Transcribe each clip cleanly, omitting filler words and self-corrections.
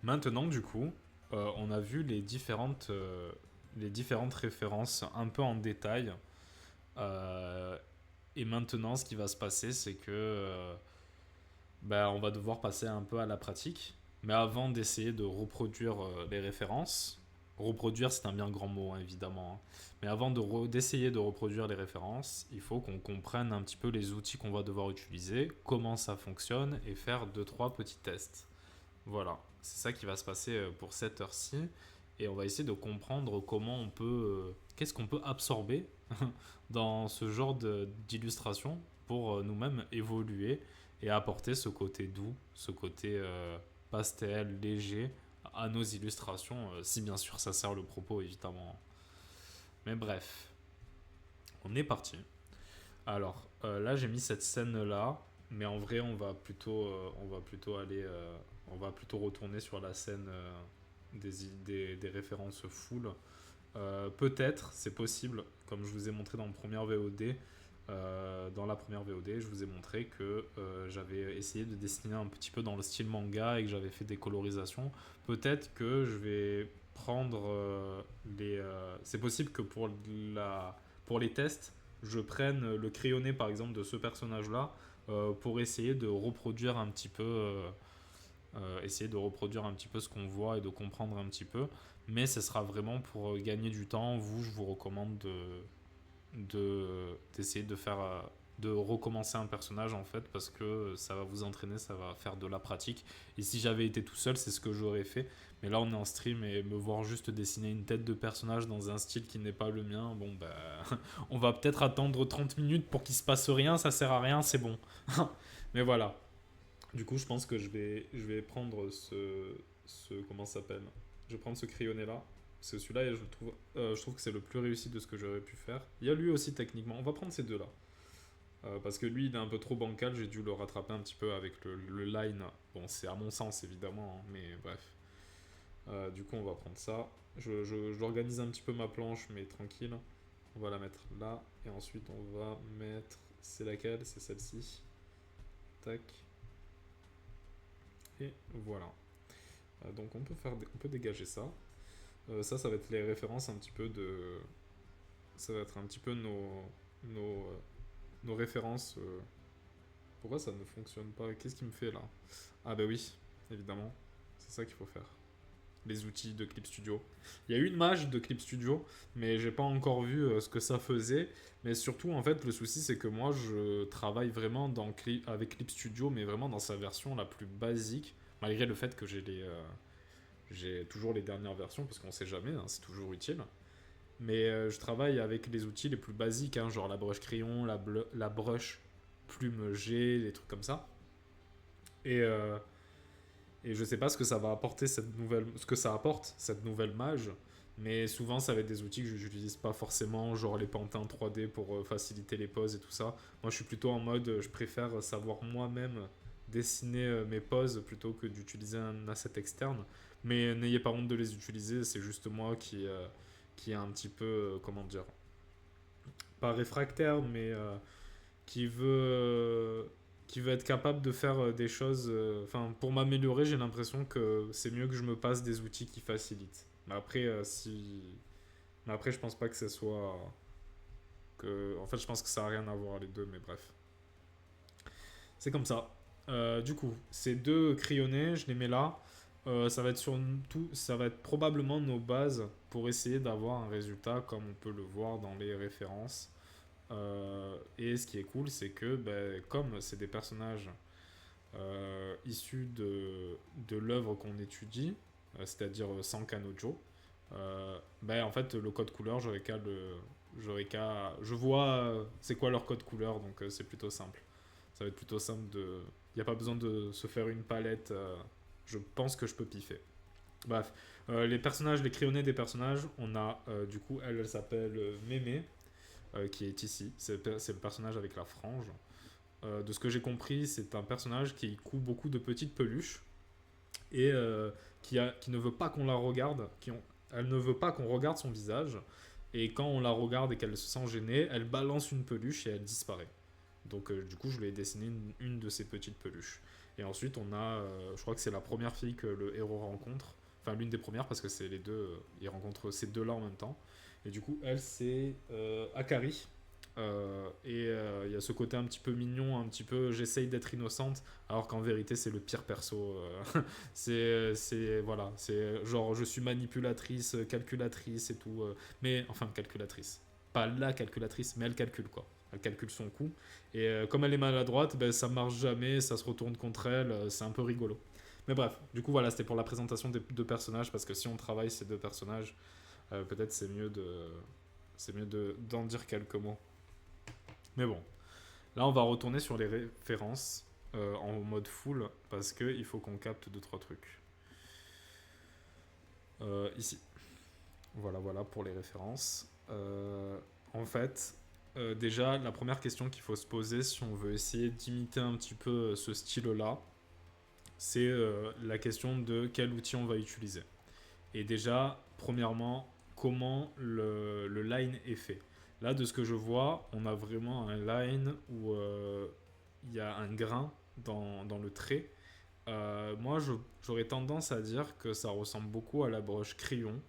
Maintenant, du coup, on a vu les différentes références un peu en détail. Euh, et maintenant, ce qui va se passer, c'est que on va devoir passer un peu à la pratique. Mais avant d'essayer de reproduire les références, reproduire c'est un bien grand mot hein, évidemment, hein. Mais avant d'essayer de reproduire les références, il faut qu'on comprenne un petit peu les outils qu'on va devoir utiliser, comment ça fonctionne et faire deux trois petits tests. Voilà, c'est ça qui va se passer pour cette heure-ci. Et on va essayer de comprendre comment on peut, qu'est-ce qu'on peut absorber dans ce genre d'illustration pour nous-mêmes évoluer et apporter ce côté doux, ce côté pastel, léger à nos illustrations, si bien sûr ça sert le propos évidemment. Mais bref, on est parti. Alors là j'ai mis cette scène là, mais en vrai on va plutôt retourner sur la scène des références full. Peut-être, c'est possible, comme je vous ai montré dans la première VOD, je vous ai montré que j'avais essayé de dessiner un petit peu dans le style manga et que j'avais fait des colorisations. Peut-être que je vais prendre c'est possible que pour les tests, je prenne le crayonné par exemple de ce personnage-là pour essayer de reproduire un petit peu ce qu'on voit et de comprendre un petit peu. Mais ce sera vraiment pour gagner du temps. Vous, je vous recommande d'essayer de recommencer un personnage en fait parce que ça va vous entraîner, ça va faire de la pratique. Et si j'avais été tout seul, c'est ce que j'aurais fait. Mais là, on est en stream et me voir juste dessiner une tête de personnage dans un style qui n'est pas le mien, bon bah, on va peut-être attendre 30 minutes pour qu'il se passe rien, ça sert à rien, c'est bon. Mais voilà. Du coup, je pense que je vais prendre comment ça s'appelle. Je vais prendre ce crayonné là. Parce que celui-là, je trouve que c'est le plus réussi de ce que j'aurais pu faire. Il y a lui aussi techniquement. On va prendre ces deux là. Parce que lui, il est un peu trop bancal. J'ai dû le rattraper un petit peu avec le line. Bon, c'est à mon sens évidemment, hein, mais bref. Du coup, on va prendre ça. J'organise un petit peu ma planche, mais tranquille. On va la mettre là. Et ensuite, on va mettre. C'est laquelle? C'est celle-ci. Tac. Et voilà. Donc on peut dégager ça. Ça va être les références un petit peu de. Ça va être un petit peu nos, euh, nos références. Pourquoi ça ne fonctionne pas? Qu'est-ce qui me fait là? Ah bah oui, évidemment. C'est ça qu'il faut faire. Les outils de Clip Studio. Il y a eu une mage de Clip Studio, mais j'ai pas encore vu ce que ça faisait. Mais surtout, en fait, le souci, c'est que moi, je travaille vraiment avec Clip Studio, mais vraiment dans sa version la plus basique, malgré le fait que j'ai toujours les dernières versions, parce qu'on sait jamais, hein, c'est toujours utile. Mais je travaille avec les outils les plus basiques, hein, genre la brush crayon, la brush plume G, des trucs comme ça. Et, euh, et je sais pas ce que ça va apporter ce que ça apporte cette nouvelle mage, mais souvent ça va être des outils que je n'utilise pas forcément, genre les pantins 3D pour faciliter les poses et tout ça. Moi je suis plutôt en mode, je préfère savoir moi-même dessiner mes poses plutôt que d'utiliser un asset externe. Mais n'ayez pas honte de les utiliser, c'est juste moi qui est un petit peu, comment dire, pas réfractaire, mais qui veut être capable de faire des choses. Enfin, pour m'améliorer, j'ai l'impression que c'est mieux que je me passe des outils qui facilitent. Mais après, mais après, je pense pas que ce soit. En fait, je pense que ça a rien à voir les deux, mais bref. C'est comme ça. Du coup, ces deux crayonnés, je les mets là. Ça va être probablement nos bases pour essayer d'avoir un résultat comme on peut le voir dans les références. Et ce qui est cool, c'est que comme c'est des personnages issus de l'œuvre qu'on étudie, c'est-à-dire sans Kanojo, en fait, le code couleur, je vois c'est quoi leur code couleur, donc c'est plutôt simple. Ça va être plutôt simple de. Il n'y a pas besoin de se faire une palette. Je pense que je peux piffer. Bref, les personnages, les crayonnés des personnages, on a du coup, elle s'appelle Mémé, qui est ici. C'est le personnage avec la frange. De ce que j'ai compris, c'est un personnage qui coud beaucoup de petites peluches et qui ne veut pas qu'on la regarde. Elle ne veut pas qu'on regarde son visage. Et quand on la regarde et qu'elle se sent gênée, elle balance une peluche et elle disparaît. Donc du coup, je lui ai dessiné une de ces petites peluches. Et ensuite, on a, je crois que c'est la première fille que le héros rencontre. Enfin, l'une des premières, parce que c'est les deux, il rencontre ces deux-là en même temps. Et du coup, elle, c'est Akari. Il y a ce côté un petit peu mignon, un petit peu j'essaye d'être innocente, alors qu'en vérité, c'est le pire perso. Voilà, c'est genre je suis manipulatrice, calculatrice et tout. Mais, enfin, calculatrice. Pas la calculatrice, mais elle calcule quoi. Elle calcule son coup. Et comme elle est maladroite, ben, ça marche jamais, ça se retourne contre elle, c'est un peu rigolo. Mais bref, du coup voilà, c'était pour la présentation des deux personnages, parce que si on travaille ces deux personnages, peut-être c'est mieux d'en dire quelques mots. Mais bon, là on va retourner sur les références en mode full, parce qu'il faut qu'on capte deux trois trucs. Ici. Voilà pour les références. En fait, déjà, la première question qu'il faut se poser si on veut essayer d'imiter un petit peu ce style-là, c'est la question de quel outil on va utiliser. Et déjà, premièrement, comment le line est fait. Là, de ce que je vois, on a vraiment un line où il y a un grain dans le trait. Moi, j'aurais tendance à dire que ça ressemble beaucoup à la broche crayon.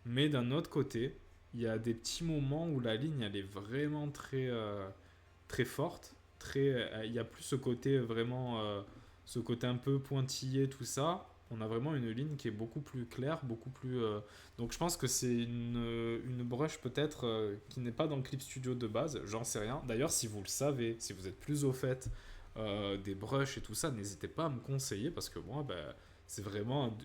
Mais d'un autre côté, il y a des petits moments où la ligne, elle est vraiment très forte. Il y a plus ce côté vraiment, ce côté un peu pointillé, tout ça. On a vraiment une ligne qui est beaucoup plus claire, beaucoup plus. Donc je pense que c'est une brush peut-être qui n'est pas dans le Clip Studio de base, j'en sais rien. D'ailleurs, si vous le savez, si vous êtes plus au fait des brushes et tout ça, n'hésitez pas à me conseiller parce que moi, ben, c'est vraiment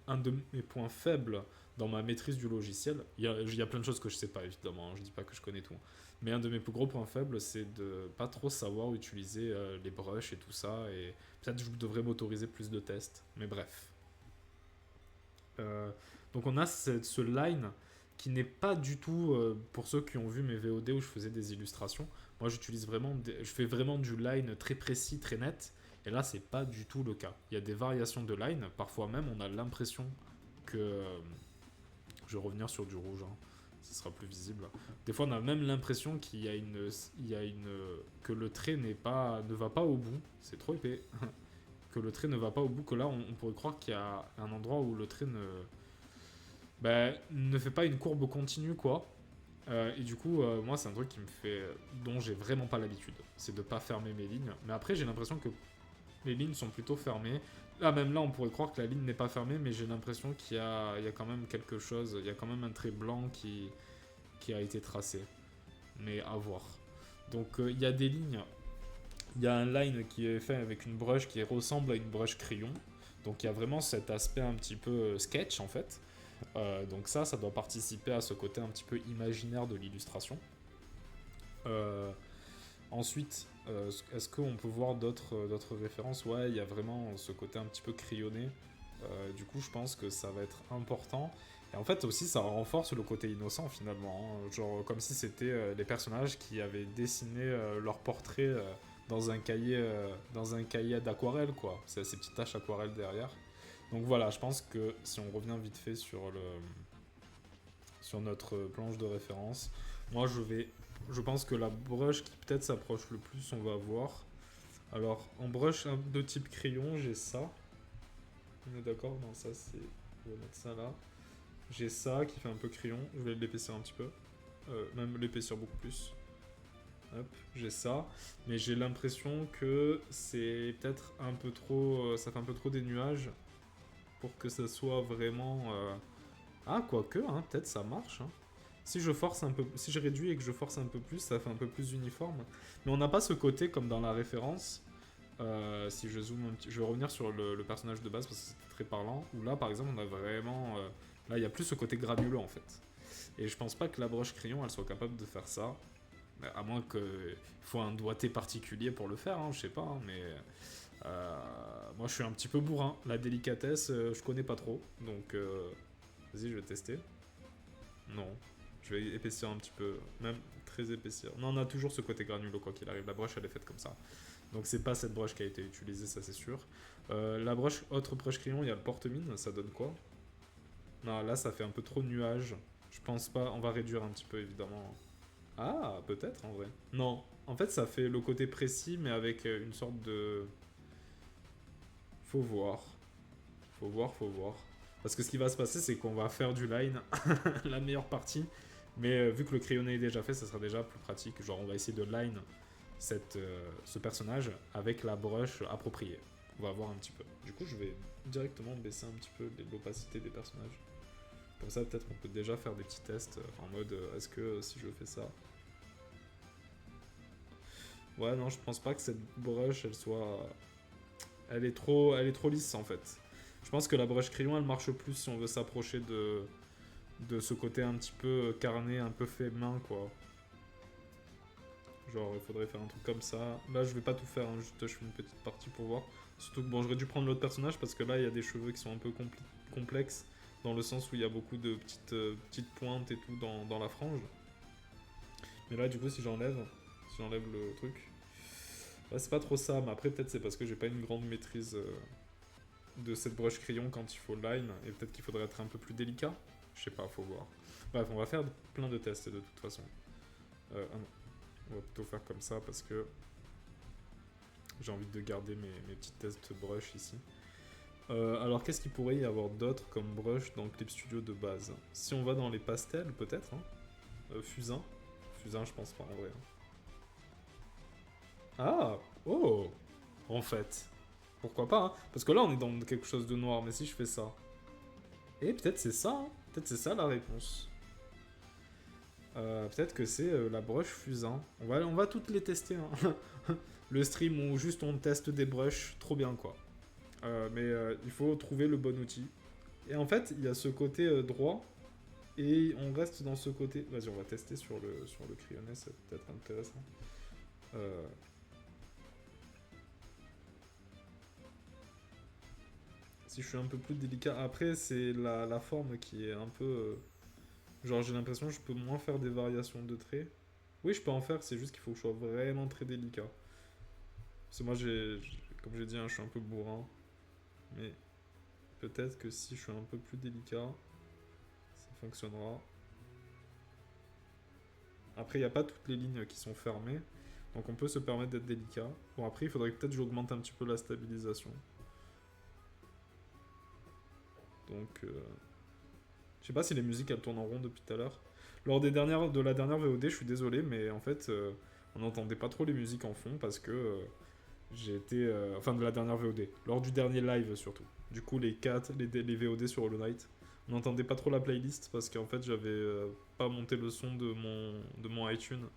un de mes points faibles dans ma maîtrise du logiciel. Il y a plein de choses que je sais pas, évidemment, hein, je dis pas que je connais tout. Mais un de mes plus gros points faibles, c'est de pas trop savoir utiliser les brushes et tout ça. Et peut-être que je devrais m'autoriser plus de tests. Mais bref. Euh, donc on a ce line qui n'est pas du tout, pour ceux qui ont vu mes VOD où je faisais des illustrations, moi j'utilise vraiment, je fais vraiment du line très précis, très net, et là c'est pas du tout le cas. Il y a des variations de line, parfois même on a l'impression que, je vais revenir sur du rouge, hein, ce sera plus visible. Des fois on a même l'impression que le trait ne va pas au bout, c'est trop épais, que le trait ne va pas au bout, que là on pourrait croire qu'il y a un endroit où le trait ne fait pas une courbe continue quoi. Et du coup, moi c'est un truc dont j'ai vraiment pas l'habitude, c'est de pas fermer mes lignes. Mais après j'ai l'impression que les lignes sont plutôt fermées. Là même là on pourrait croire que la ligne n'est pas fermée, mais j'ai l'impression il y a quand même quelque chose, il y a quand même un trait blanc qui a été tracé. Mais à voir. Donc il y a des lignes. Il y a un line qui est fait avec une brush qui ressemble à une brush crayon. Donc il y a vraiment cet aspect un petit peu sketch en fait. Donc ça doit participer à ce côté un petit peu imaginaire de l'illustration. Ensuite, est-ce qu'on peut voir d'autres références? Ouais, il y a vraiment ce côté un petit peu crayonné. Du coup, je pense que ça va être important. Et en fait, aussi, ça renforce le côté innocent finalement, hein. Genre, comme si c'était les personnages qui avaient dessiné leur portrait dans un cahier d'aquarelle, quoi. C'est ces petites taches aquarelles derrière. Donc voilà, je pense que si on revient vite fait sur notre planche de référence, moi je pense que la brush qui peut-être s'approche le plus, on va voir. Alors en brush de type crayon, j'ai ça. On est d'accord? Non, ça c'est. On va mettre ça là. J'ai ça qui fait un peu crayon. Je vais l'épaissir un petit peu. Même l'épaissir beaucoup plus. Hop, j'ai ça. Mais j'ai l'impression que c'est peut-être un peu trop. Ça fait un peu trop des nuages pour que ça soit vraiment. Ah, quoique, hein, peut-être ça marche. Hein. Si je force un peu, si je réduis et que je force un peu plus, ça fait un peu plus uniforme. Mais on n'a pas ce côté comme dans la référence. Si je zoome un petit, je vais revenir sur le personnage de base parce que c'était très parlant. Où là, par exemple, on a vraiment, là, il y a plus ce côté granuleux en fait. Et je pense pas que la broche crayon, elle soit capable de faire ça. À moins qu'il faut un doigté particulier pour le faire, hein, je sais pas. Hein, mais moi, je suis un petit peu bourrin. La délicatesse, je connais pas trop. Donc, vas-y, je vais tester. Non. Je vais épaissir un petit peu, même très épaissir. Non, on a toujours ce côté granuleux quoi qu'il arrive. La broche elle est faite comme ça. Donc c'est pas cette broche qui a été utilisée, ça c'est sûr. La broche, autre broche crayon, il y a le porte-mine, ça donne quoi? Non, là ça fait un peu trop nuage. Je pense pas, on va réduire un petit peu évidemment. Ah, peut-être en vrai. Non, en fait ça fait le côté précis mais avec une sorte de... Faut voir. Faut voir, faut voir. Parce que ce qui va se passer, c'est qu'on va faire du line, la meilleure partie. Mais vu que le crayonné est déjà fait, ça sera déjà plus pratique. Genre, on va essayer de line ce personnage avec la brush appropriée. On va voir un petit peu. Du coup, je vais directement baisser un petit peu l'opacité des personnages. Comme ça, peut-être on peut déjà faire des petits tests en mode est-ce que si je fais ça. Ouais, non, je pense pas que cette brush elle soit. Elle est trop lisse en fait. Je pense que la brush crayon elle marche plus si on veut s'approcher de ce côté un petit peu carné, un peu fait main quoi. Genre, il faudrait faire un truc comme ça. Là, je vais pas tout faire, hein, juste je fais une petite partie pour voir. Surtout que bon, j'aurais dû prendre l'autre personnage parce que là, il y a des cheveux qui sont un peu complexes, dans le sens où il y a beaucoup de petites pointes et tout dans la frange. Mais là, du coup, si j'enlève le truc, bah, c'est pas trop ça. Mais après, peut-être c'est parce que j'ai pas une grande maîtrise de cette brush crayon quand il faut line, et peut-être qu'il faudrait être un peu plus délicat. Je sais pas, faut voir. Bref, on va faire plein de tests de toute façon. Ah non. On va plutôt faire comme ça parce que j'ai envie de garder mes petits tests brush ici. Alors qu'est-ce qu'il pourrait y avoir d'autre comme brush dans Clip Studio de base? Si on va dans les pastels peut-être, hein. Fusain. Fusain je pense pas en vrai. Ah. Oh. En fait. Pourquoi pas, hein. Parce que là on est dans quelque chose de noir, mais si je fais ça. Et peut-être c'est ça, hein. Peut-être c'est ça la réponse. Peut-être que c'est la brush fusain. On va toutes les tester. Hein. Le stream où juste on teste des brushes, trop bien quoi. Mais il faut trouver le bon outil. Et en fait, il y a ce côté droit. Et on reste dans ce côté. Vas-y, on va tester sur le crayonné, c'est peut-être intéressant. Si je suis un peu plus délicat. Après, c'est la forme qui est un peu. Genre, j'ai l'impression que je peux moins faire des variations de traits. Oui, je peux en faire, c'est juste qu'il faut que je sois vraiment très délicat. Parce que moi, comme j'ai dit, hein, je suis un peu bourrin. Mais peut-être que si je suis un peu plus délicat, ça fonctionnera. Après, il n'y a pas toutes les lignes qui sont fermées. Donc on peut se permettre d'être délicat. Bon, après, il faudrait que peut-être j'augmente un petit peu la stabilisation. Donc, je sais pas si les musiques elles tournent en rond depuis tout à l'heure. Lors de la dernière VOD, je suis désolé, mais en fait, on n'entendait pas trop les musiques en fond parce que j'ai été. Enfin, de la dernière VOD. Lors du dernier live surtout. Du coup, les VOD sur Hollow Knight. On n'entendait pas trop la playlist parce qu'en fait, j'avais pas monté le son de mon iTunes.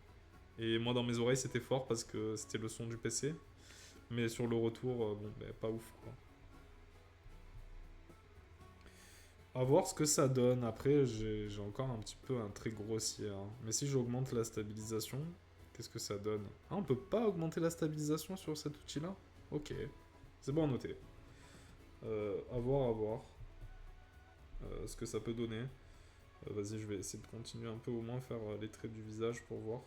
Et moi, dans mes oreilles, c'était fort parce que c'était le son du PC. Mais sur le retour, bon, bah, pas ouf quoi. À voir ce que ça donne. Après, j'ai encore un petit peu un trait grossier, hein. Mais si j'augmente la stabilisation, qu'est-ce que ça donne? Ah, on peut pas augmenter la stabilisation sur cet outil-là? Ok. C'est bon à noter. À voir, à voir. Ce que ça peut donner. Vas-y, je vais essayer de continuer un peu au moins faire les traits du visage pour voir.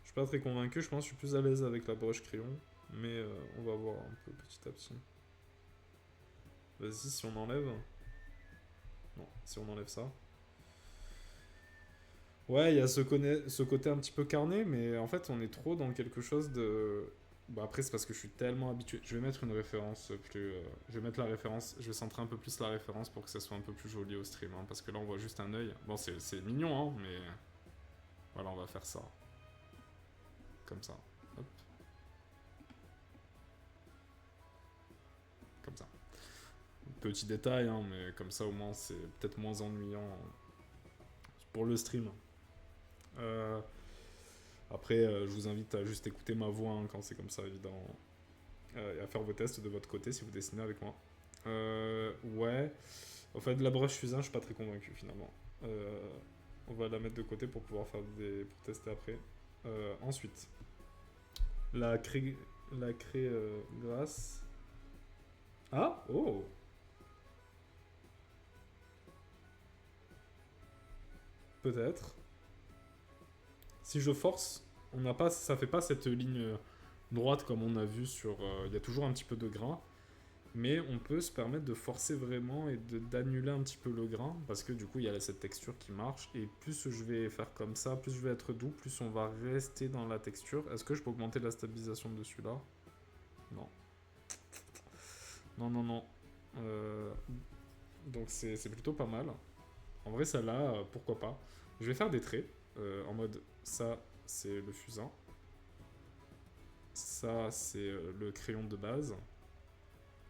Je suis pas très convaincu, je pense que je suis plus à l'aise avec la broche crayon. Mais on va voir un peu petit à petit. Vas-y, si on enlève. Non, si on enlève ça. Ouais, il y a ce côté un petit peu carné, mais en fait, on est trop dans quelque chose de. Bah après, c'est parce que je suis tellement habitué. Je vais mettre une référence plus. Je vais mettre la référence. Je vais centrer un peu plus la référence pour que ça soit un peu plus joli au stream. Hein, parce que là, on voit juste un œil. Bon, c'est mignon, hein, mais. Voilà, on va faire ça. Comme ça. Hop. Comme ça. Petit détail, hein, mais comme ça, au moins, c'est peut-être moins ennuyant pour le stream. Après, je vous invite à juste écouter ma voix hein, quand c'est comme ça, évidemment. Et à faire vos tests de votre côté si vous dessinez avec moi. Ouais. En fait, de la brush fusain, je suis pas très convaincu finalement. On va la mettre de côté pour pouvoir pour tester après. Ensuite, la craie grasse. Ah, oh. Peut-être. Si je force, ça fait pas cette ligne droite comme on a vu sur. Il y a toujours un petit peu de grain. Mais on peut se permettre de forcer vraiment et d'annuler un petit peu le grain, parce que du coup, il y a cette texture qui marche. Et plus je vais faire comme ça, plus je vais être doux, plus on va rester dans la texture. Est-ce que je peux augmenter la stabilisation de celui-là? Non. Non, non, non. Euh, donc c'est plutôt pas mal. En vrai, ça là, pourquoi pas. Je vais faire des traits, en mode, ça, c'est le fusain. Ça, c'est le crayon de base.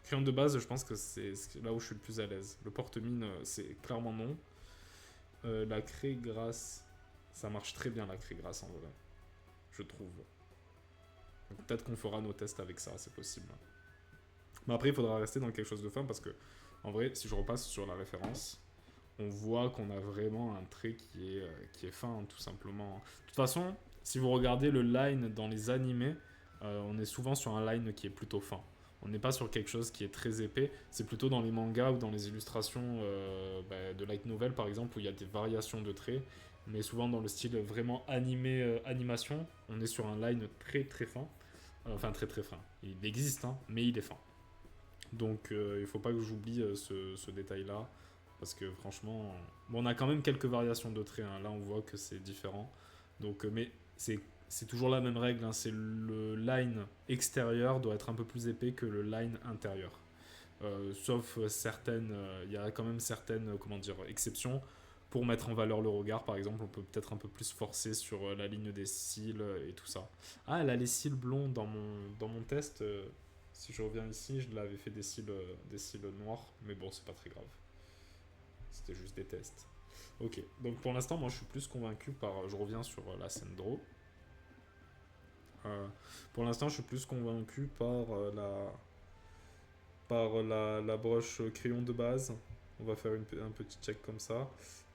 Crayon de base, je pense que c'est là où je suis le plus à l'aise. Le porte-mine, c'est clairement non. La craie grasse, ça marche très bien la craie grasse en vrai, je trouve. Peut-être qu'on fera nos tests avec ça, c'est possible. Mais après, il faudra rester dans quelque chose de fin parce que, en vrai, si je repasse sur la référence, on voit qu'on a vraiment un trait qui est fin, tout simplement. De toute façon, si vous regardez le line dans les animés, on est souvent sur un line qui est plutôt fin. On n'est pas sur quelque chose qui est très épais. C'est plutôt dans les mangas ou dans les illustrations de light novel, par exemple, où il y a des variations de traits. Mais souvent dans le style vraiment animé, animation, on est sur un line très très fin. Enfin, très très fin. Il existe, hein, mais il est fin. Donc, il ne faut pas que j'oublie ce détail-là. Parce que franchement, bon, on a quand même quelques variations de traits, hein. Là, on voit que c'est différent. Donc, mais c'est toujours la même règle, hein. C'est le line extérieur doit être un peu plus épais que le line intérieur. Sauf certaines, il y a quand même certaines, comment dire, exceptions. Pour mettre en valeur le regard, par exemple, on peut peut-être un peu plus forcer sur la ligne des cils et tout ça. Ah, elle a les cils blonds dans mon test. Si je reviens ici, je l'avais fait des cils noirs, mais bon, c'est pas très grave. C'était juste des tests. Ok, donc pour l'instant, moi je suis plus convaincu par. Je reviens sur la scène draw. Euh, pour l'instant, je suis plus convaincu par la broche crayon de base. On va faire un petit check comme ça.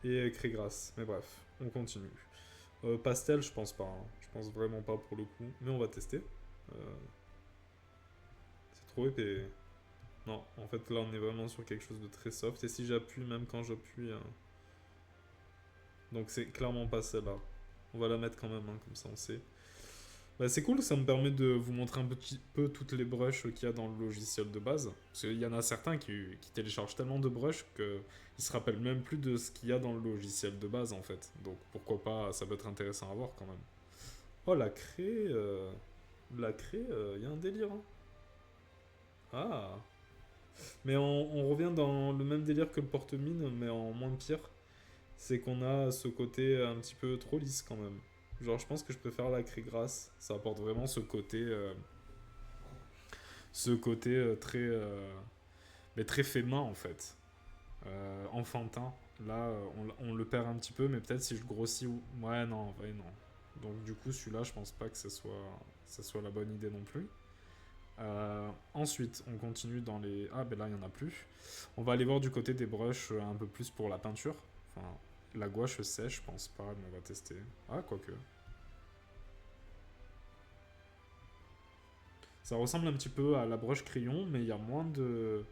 Et craie grasse. Mais bref, on continue. Pastel, je pense pas, hein. Je pense vraiment pas pour le coup. Mais on va tester. Euh, c'est trop épais. Non, en fait là on est vraiment sur quelque chose de très soft. Et si j'appuie, même quand j'appuie. Donc c'est clairement pas celle-là. On va la mettre quand même, hein, comme ça on sait. Bah, c'est cool, ça me permet de vous montrer un petit peu toutes les brushes qu'il y a dans le logiciel de base. Parce qu'il y en a certains qui téléchargent tellement de brushes qu'ils se rappellent même plus de ce qu'il y a dans le logiciel de base en fait. Donc pourquoi pas, ça peut être intéressant à voir quand même. Oh la craie, il y a un délire, hein. Ah, mais on revient dans le même délire que le porte-mine, mais en moins pire. C'est qu'on a ce côté un petit peu trop lisse quand même. Genre, je pense que je préfère la craie grasse. Ça apporte vraiment ce côté très, mais très fait main en fait. Enfantin. Là, on le perd un petit peu, mais peut-être si je grossis. Ouais, non, ouais, non. Donc, du coup, celui-là, je pense pas que ça soit la bonne idée non plus. Ensuite, on continue dans les. Ah, ben là, il n'y en a plus. On va aller voir du côté des brushes un peu plus pour la peinture. Enfin, la gouache sèche, je pense pas, mais on va tester. Ah, quoique. Ça ressemble un petit peu à la broche crayon, mais il y a moins de.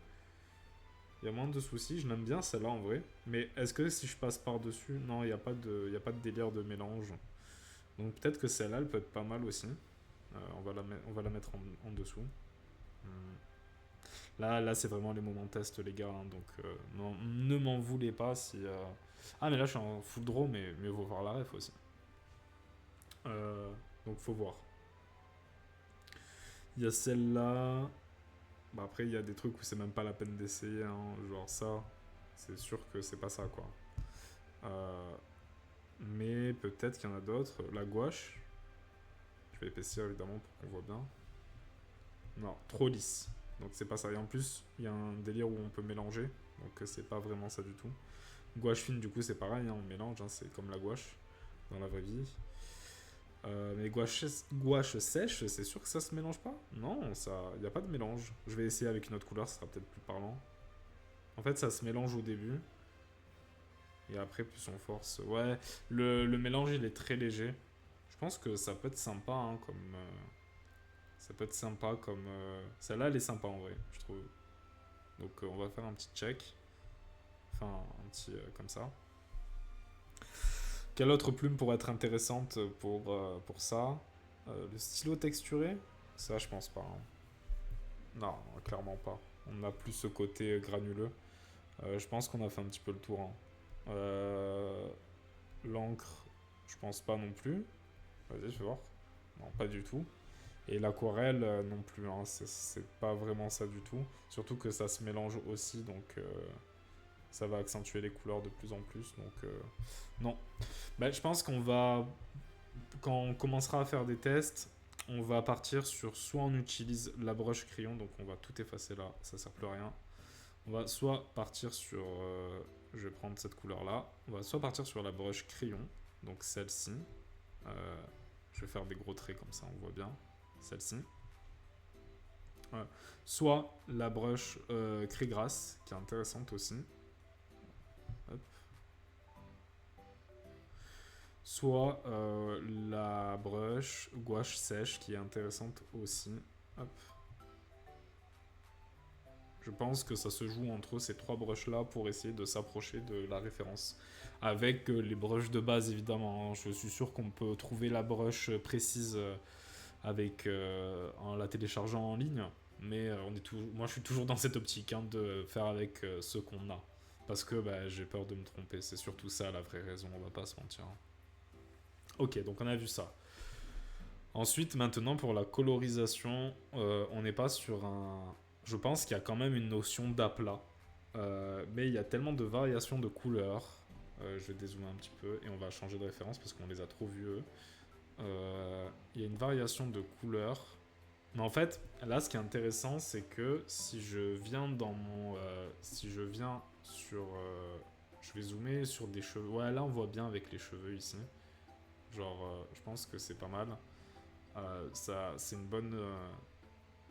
Il y a moins de soucis. Je l'aime bien celle-là en vrai. Mais est-ce que si je passe par-dessus. Non, il y a pas de délire de mélange. Donc peut-être que celle-là, elle peut être pas mal aussi. On va la mettre en dessous. Hmm. Là c'est vraiment les moments test, les gars, hein. Donc non, ne m'en voulez pas si. Ah, mais là, je suis en full draw, mais mieux vaut voir la ref aussi. Euh, donc faut voir. Il y a celle-là. Bah, après, il y a des trucs où c'est même pas la peine d'essayer, hein. Genre ça, c'est sûr que c'est pas ça, quoi. Euh, mais peut-être qu'il y en a d'autres. La gouache. Je vais épaissir évidemment pour qu'on voit bien. Non, trop lisse. Donc c'est pas ça. Et en plus, il y a un délire où on peut mélanger. Donc c'est pas vraiment ça du tout. Gouache fine, du coup, c'est pareil, hein, on mélange, hein, c'est comme la gouache dans la vraie vie. Mais gouache sèche, c'est sûr que ça se mélange pas. Non, ça, il n'y a pas de mélange. Je vais essayer avec une autre couleur, ça sera peut-être plus parlant. En fait, ça se mélange au début. Et après, plus on force. Ouais, le mélange, il est très léger. Je pense que ça peut être sympa, hein, comme. Ça peut être sympa comme. Celle-là, elle est sympa en vrai, je trouve. Donc, on va faire un petit check. Enfin, un petit. Comme ça. Quelle autre plume pourrait être intéressante pour ça? Le stylo texturé? Ça, je pense pas, hein. Non, clairement pas. On n'a plus ce côté granuleux. Je pense qu'on a fait un petit peu le tour, hein. L'encre, je pense pas non plus. Vas-y, je vais voir. Non, pas du tout. Et l'aquarelle non plus, hein. C'est pas vraiment ça du tout. Surtout que ça se mélange aussi, donc ça va accentuer les couleurs de plus en plus. Donc non. Bah, je pense qu'on va, quand on commencera à faire des tests, on va partir sur soit on utilise la broche crayon, donc on va tout effacer là, ça sert plus à rien. On va soit partir sur, je vais prendre cette couleur là, on va soit partir sur la broche crayon, donc celle-ci. Je vais faire des gros traits comme ça, on voit bien, celle-ci. Soit la broche craie-grasse, qui est intéressante aussi. Hop. Soit la broche gouache sèche, qui est intéressante aussi. Hop. Je pense que ça se joue entre ces trois brushes-là pour essayer de s'approcher de la référence. Avec les brushes de base, évidemment, hein. Je suis sûr qu'on peut trouver la brush précise en la téléchargeant en ligne. Mais moi, je suis toujours dans cette optique, hein, de faire avec ce qu'on a. Parce que bah, j'ai peur de me tromper. C'est surtout ça la vraie raison, on va pas se mentir. Ok, donc on a vu ça. Ensuite, maintenant, pour la colorisation, on n'est pas sur un... Je pense qu'il y a quand même une notion d'aplat. Mais il y a tellement de variations de couleurs. Je vais dézoomer un petit peu et on va changer de référence parce qu'on les a trop vus eux. Il y a une variation de couleurs. Mais en fait, là, ce qui est intéressant, c'est que si je viens dans mon... si je viens sur... je vais zoomer sur des cheveux. Ouais, là, on voit bien avec les cheveux ici. Genre, je pense que c'est pas mal. C'est une bonne...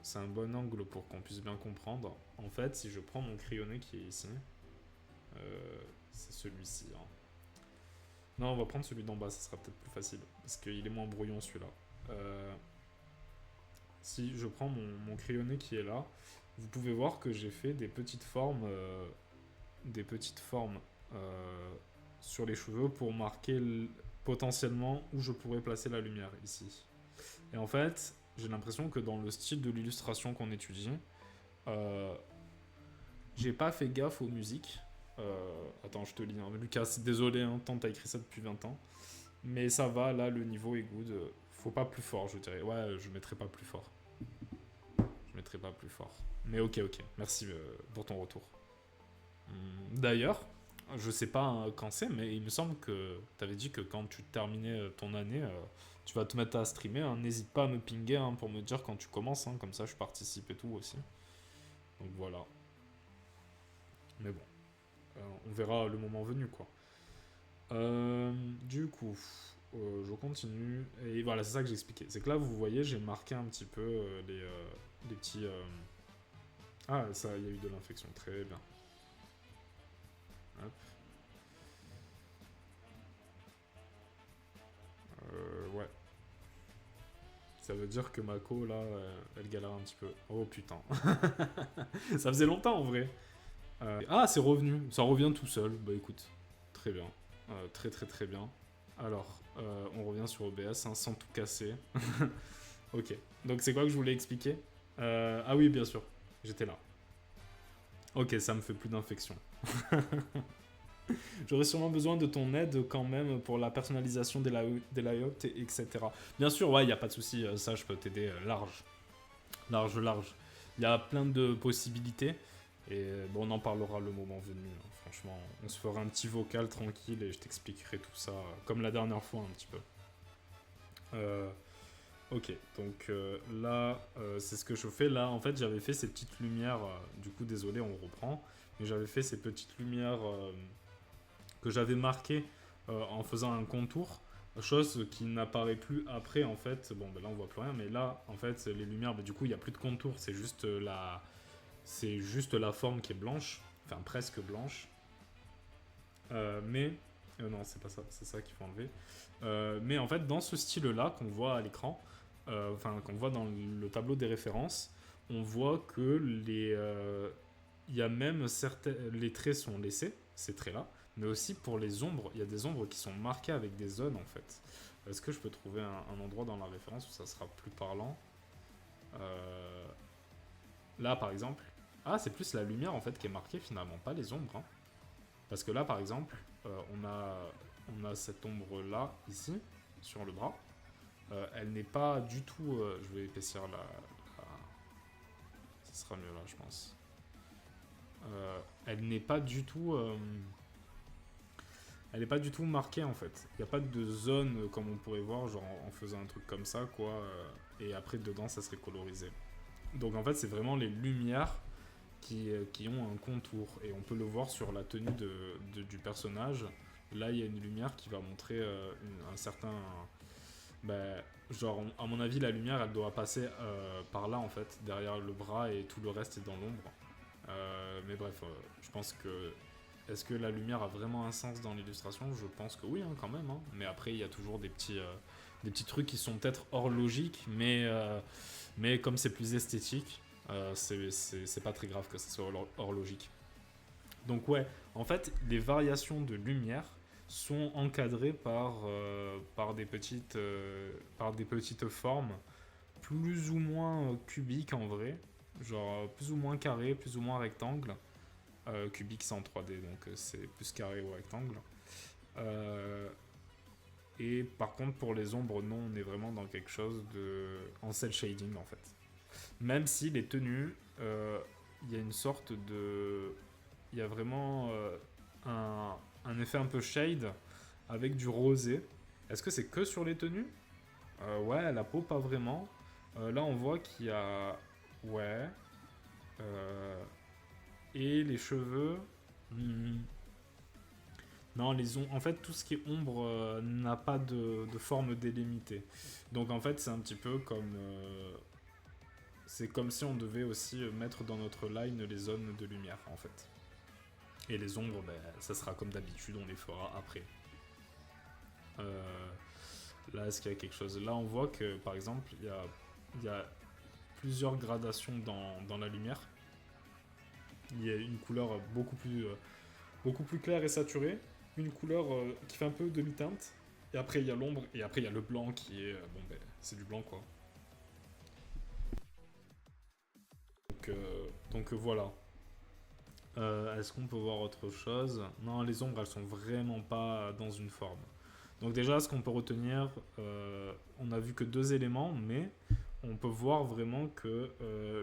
c'est un bon angle pour qu'on puisse bien comprendre. En fait, si je prends mon crayonné qui est ici, c'est celui-ci, hein. Non, on va prendre celui d'en bas, ça sera peut-être plus facile. Parce qu'il est moins brouillon celui-là. Si je prends mon crayonné qui est là, vous pouvez voir que j'ai fait des petites formes, sur les cheveux pour marquer potentiellement où je pourrais placer la lumière ici. Et en fait, j'ai l'impression que dans le style de l'illustration qu'on étudie, j'ai pas fait gaffe aux musiques. Attends, je te lis, hein. Lucas, désolé, hein, tant t'as écrit ça depuis 20 ans. Mais ça va, là, le niveau est good. Faut pas plus fort, je dirais. Ouais, je mettrai pas plus fort. Je mettrai pas plus fort. Mais ok. Merci pour ton retour. D'ailleurs, je sais pas quand c'est, mais il me semble que t'avais dit que quand tu terminais ton année, tu vas te mettre à streamer, hein. N'hésite pas à me pinguer, hein, pour me dire quand tu commences, hein. Comme ça je participe et tout aussi. Donc voilà. Mais bon, on verra le moment venu, quoi. Du coup, je continue. Et voilà, c'est ça que j'expliquais. C'est que là, vous voyez, j'ai marqué un petit peu les petits... Ah, ça, il y a eu de l'infection. Très bien. Hop. Ouais. Ça veut dire que Mako, là, elle galère un petit peu. Oh putain. Ça faisait longtemps en vrai. Ah, c'est revenu. Ça revient tout seul. Bah écoute, très bien. Très bien. Alors, on revient sur OBS, hein, sans tout casser. Ok. Donc c'est quoi que je voulais expliquer? Ah oui, bien sûr. J'étais là. Ok, ça me fait plus d'infection. J'aurais sûrement besoin de ton aide quand même pour la personnalisation des layouts, etc. Bien sûr, ouais, il n'y a pas de souci, ça je peux t'aider large. Large. Il y a plein de possibilités. Et bon, on en parlera le moment venu, hein. Franchement, on se fera un petit vocal tranquille et je t'expliquerai tout ça, comme la dernière fois un petit peu. Ok, donc là, c'est ce que je fais. Là, en fait, j'avais fait ces petites lumières. Du coup, désolé, on reprend. Mais j'avais fait ces petites lumières que j'avais marquées en faisant un contour. Chose qui n'apparaît plus après, en fait. Bon, ben là, on voit plus rien. Mais là, en fait, les lumières, ben, du coup, il n'y a plus de contour. C'est juste la forme qui est blanche. Enfin, presque blanche. Mais... non, c'est pas ça. C'est ça qu'il faut enlever. Mais en fait, dans ce style-là qu'on voit à l'écran, qu'on voit dans le tableau des références, on voit que il y a même les traits sont laissés, ces traits-là, mais aussi pour les ombres, il y a des ombres qui sont marquées avec des zones en fait. Est-ce que je peux trouver un endroit dans la référence où ça sera plus parlant? Là, par exemple, ah, c'est plus la lumière en fait qui est marquée finalement, pas les ombres. Hein. Parce que là, par exemple, on a cette ombre-là, ici, sur le bras. Elle n'est pas du tout... je vais épaissir ça sera mieux là, je pense. Elle n'est pas du tout... elle n'est pas du tout marquée en fait. Il n'y a pas de zone comme on pourrait voir, genre en faisant un truc comme ça, quoi. Et après, dedans, ça serait colorisé. Donc en fait, c'est vraiment les lumières qui ont un contour. Et on peut le voir sur la tenue du personnage. Là, il y a une lumière qui va montrer un certain... genre, à mon avis, la lumière, elle doit passer par là, en fait, derrière le bras, et tout le reste est dans l'ombre. Mais bref, je pense que... Est-ce que la lumière a vraiment un sens dans l'illustration? Je pense que oui, hein, quand même. Hein. Mais après, il y a toujours des petits trucs qui sont peut-être hors logique, mais comme c'est plus esthétique, c'est pas très grave que ça soit hors logique. Donc ouais, en fait, les variations de lumière sont encadrées par des petites formes plus ou moins cubiques en vrai, genre plus ou moins carré, plus ou moins rectangle. Cubique c'est en 3D, donc c'est plus carré ou rectangle. Euh, et par contre pour les ombres, non, on est vraiment dans quelque chose en cel shading en fait. Même si les tenues, il y a une sorte de... Il y a vraiment un effet un peu shade avec du rosé. Est-ce que c'est que sur les tenues? Ouais, la peau pas vraiment. Là on voit qu'il y a... Ouais. Euh, et les cheveux... hmm, non, en fait, tout ce qui est ombre n'a pas de forme délimitée. Donc en fait, c'est un petit peu comme... c'est comme si on devait aussi mettre dans notre line les zones de lumière, en fait. Et les ombres, ben, ça sera comme d'habitude, on les fera après. Euh, Là, est-ce qu'il y a quelque chose? Là, on voit que, par exemple, il y a plusieurs gradations dans la lumière. Il y a une couleur beaucoup plus claire et saturée, une couleur qui fait un peu demi-teinte, et après il y a l'ombre, et après il y a le blanc qui est... bon, ben, c'est du blanc, quoi. Donc voilà. Est-ce qu'on peut voir autre chose? Non, les ombres, elles sont vraiment pas dans une forme. Donc déjà, ce qu'on peut retenir, on a vu que deux éléments, mais on peut voir vraiment que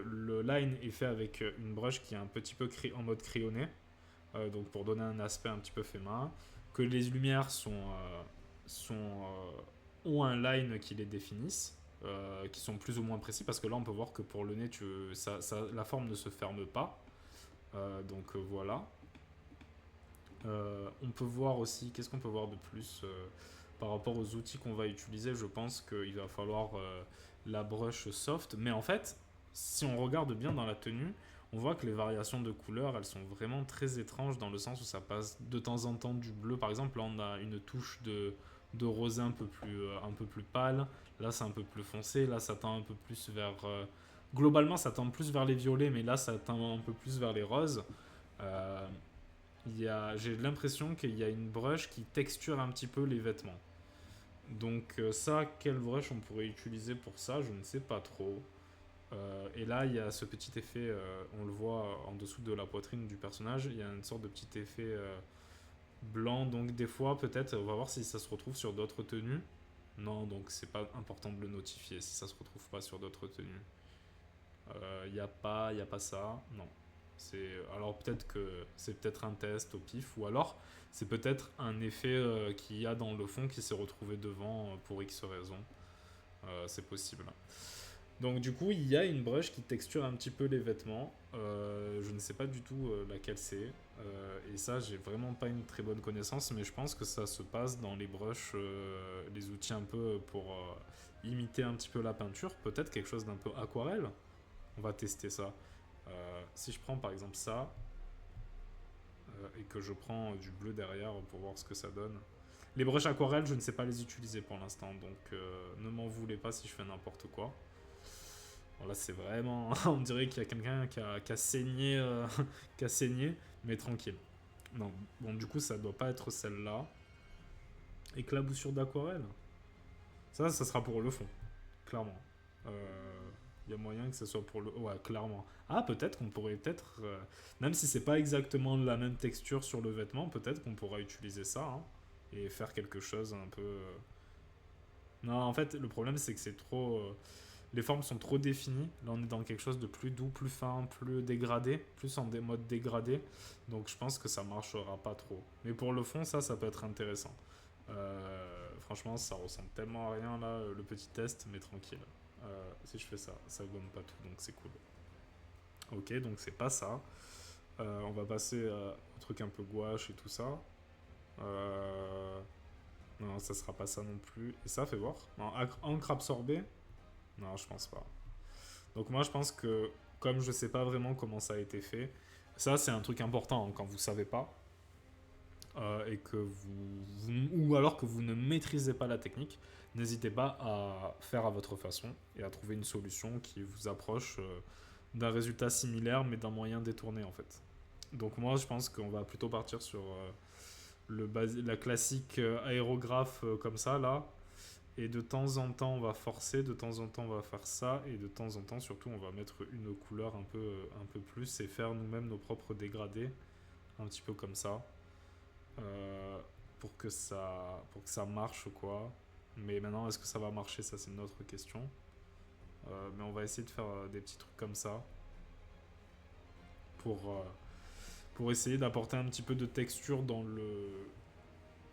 le line est fait avec une brush qui est un petit peu en mode crayonné, donc pour donner un aspect un petit peu fait main, que les lumières ont un line qui les définissent, qui sont plus ou moins précis, parce que là on peut voir que pour le nez, la forme ne se ferme pas, donc voilà. On peut voir aussi, qu'est-ce qu'on peut voir de plus par rapport aux outils qu'on va utiliser? Je pense qu'il va falloir la brush soft, mais en fait, si on regarde bien dans la tenue, on voit que les variations de couleurs, elles sont vraiment très étranges dans le sens où ça passe de temps en temps du bleu. Par exemple, là, on a une touche de rosé un peu plus pâle. Là, c'est un peu plus foncé. Là, ça tend un peu plus vers... globalement, ça tend plus vers les violets, mais là, ça tend un peu plus vers les roses. Euh, j'ai l'impression qu'il y a une brush qui texture un petit peu les vêtements. Donc ça, quelle brush on pourrait utiliser pour ça, je ne sais pas trop. Et là, il y a ce petit effet, on le voit en dessous de la poitrine du personnage, il y a une sorte de petit effet blanc. Donc des fois, peut-être, on va voir si ça se retrouve sur d'autres tenues. Non, donc c'est pas important de le notifier si ça se retrouve pas sur d'autres tenues. Il y a pas ça, non. Alors peut-être que c'est peut-être un test au pif, ou alors c'est peut-être un effet qu'il y a dans le fond qui s'est retrouvé devant pour X raison. C'est possible. Donc du coup, il y a une brush qui texture un petit peu les vêtements. Je ne sais pas du tout laquelle c'est. Et ça, j'ai vraiment pas une très bonne connaissance, mais je pense que ça se passe dans les brushes, les outils un peu pour imiter un petit peu la peinture. Peut-être quelque chose d'un peu aquarelle. On va tester ça. Si je prends par exemple ça, et que je prends du bleu derrière pour voir ce que ça donne. Les brushes aquarelles, je ne sais pas les utiliser pour l'instant, donc ne m'en voulez pas si je fais n'importe quoi. Bon, là, c'est vraiment... On dirait qu'il y a quelqu'un qui a saigné, qui a saigné, mais tranquille. Non, bon, du coup, ça doit pas être celle-là. Éclaboussure d'aquarelle. Ça sera pour le fond, clairement. Il y a moyen que ce soit pour le... Ouais, clairement. Ah, peut-être qu'on pourrait peut-être... même si c'est pas exactement la même texture sur le vêtement, peut-être qu'on pourra utiliser ça, hein, et faire quelque chose un peu... Non, en fait, le problème, c'est que c'est trop... les formes sont trop définies. Là, on est dans quelque chose de plus doux, plus fin, plus dégradé, plus en des modes dégradés. Donc, je pense que ça marchera pas trop. Mais pour le fond, ça peut être intéressant. Franchement, ça ressemble tellement à rien, là, le petit test, mais tranquille. Si je fais ça, ça gomme pas tout, donc c'est cool. Ok, donc c'est pas ça. On va passer au truc un peu gouache et tout ça. Non, ça sera pas ça non plus. Et ça, fait voir. Non, encre absorbée. Non, je pense pas. Donc moi, je pense que, comme je sais pas vraiment comment ça a été fait, ça, c'est un truc important, hein, quand vous savez pas. Et que ou alors que vous ne maîtrisez pas la technique, n'hésitez pas à faire à votre façon et à trouver une solution qui vous approche d'un résultat similaire mais d'un moyen détourné en fait. Donc moi je pense qu'on va plutôt partir sur la classique aérographe comme ça là, et de temps en temps on va forcer, de temps en temps on va faire ça, et de temps en temps surtout on va mettre une couleur un peu plus et faire nous-mêmes nos propres dégradés, un petit peu comme ça. euh, pour que ça marche quoi. Mais maintenant, est-ce que ça va marcher? Ça, c'est une autre question. Mais on va essayer de faire des petits trucs comme ça pour, euh, pour essayer d'apporter un petit peu de texture dans le.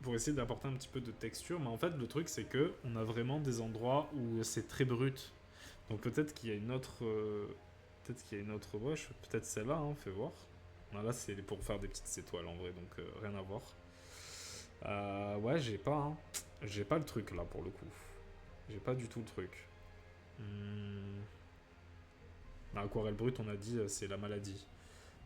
Pour essayer d'apporter un petit peu de texture, mais en fait, le truc, c'est que on a vraiment des endroits où c'est très brut. Donc peut-être qu'il y a une autre. Peut-être qu'il y a une autre brush. Peut-être celle-là, hein, fais voir. Là, c'est pour faire des petites étoiles en vrai, donc rien à voir. Ouais, j'ai pas, hein. J'ai pas le truc là pour le coup. J'ai pas du tout le truc. Hmm. L'aquarelle brute, on a dit, c'est la maladie.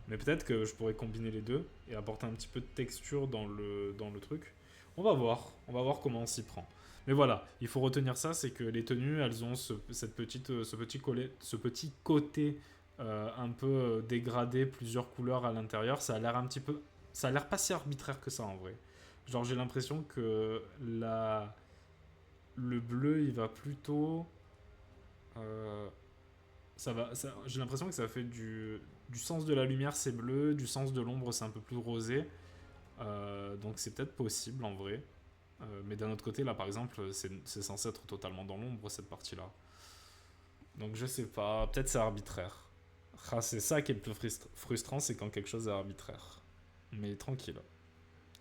Mais peut-être que je pourrais combiner les deux et apporter un petit peu de texture dans le truc. On va voir comment on s'y prend. Mais voilà, il faut retenir ça, c'est que les tenues, elles ont ce petit côté un peu dégradé, plusieurs couleurs à l'intérieur. Ça a l'air un petit peu, ça a l'air pas si arbitraire que ça en vrai. Genre j'ai l'impression que le bleu, il va plutôt, euh, j'ai l'impression que ça fait du sens de la lumière, c'est bleu, du sens de l'ombre, c'est un peu plus rosé. Donc c'est peut-être possible en vrai. Mais d'un autre côté, là par exemple, c'est censé être totalement dans l'ombre cette partie-là. Donc je sais pas, peut-être c'est arbitraire. Ah, c'est ça qui est le plus frustrant, c'est quand quelque chose est arbitraire. Mais tranquille.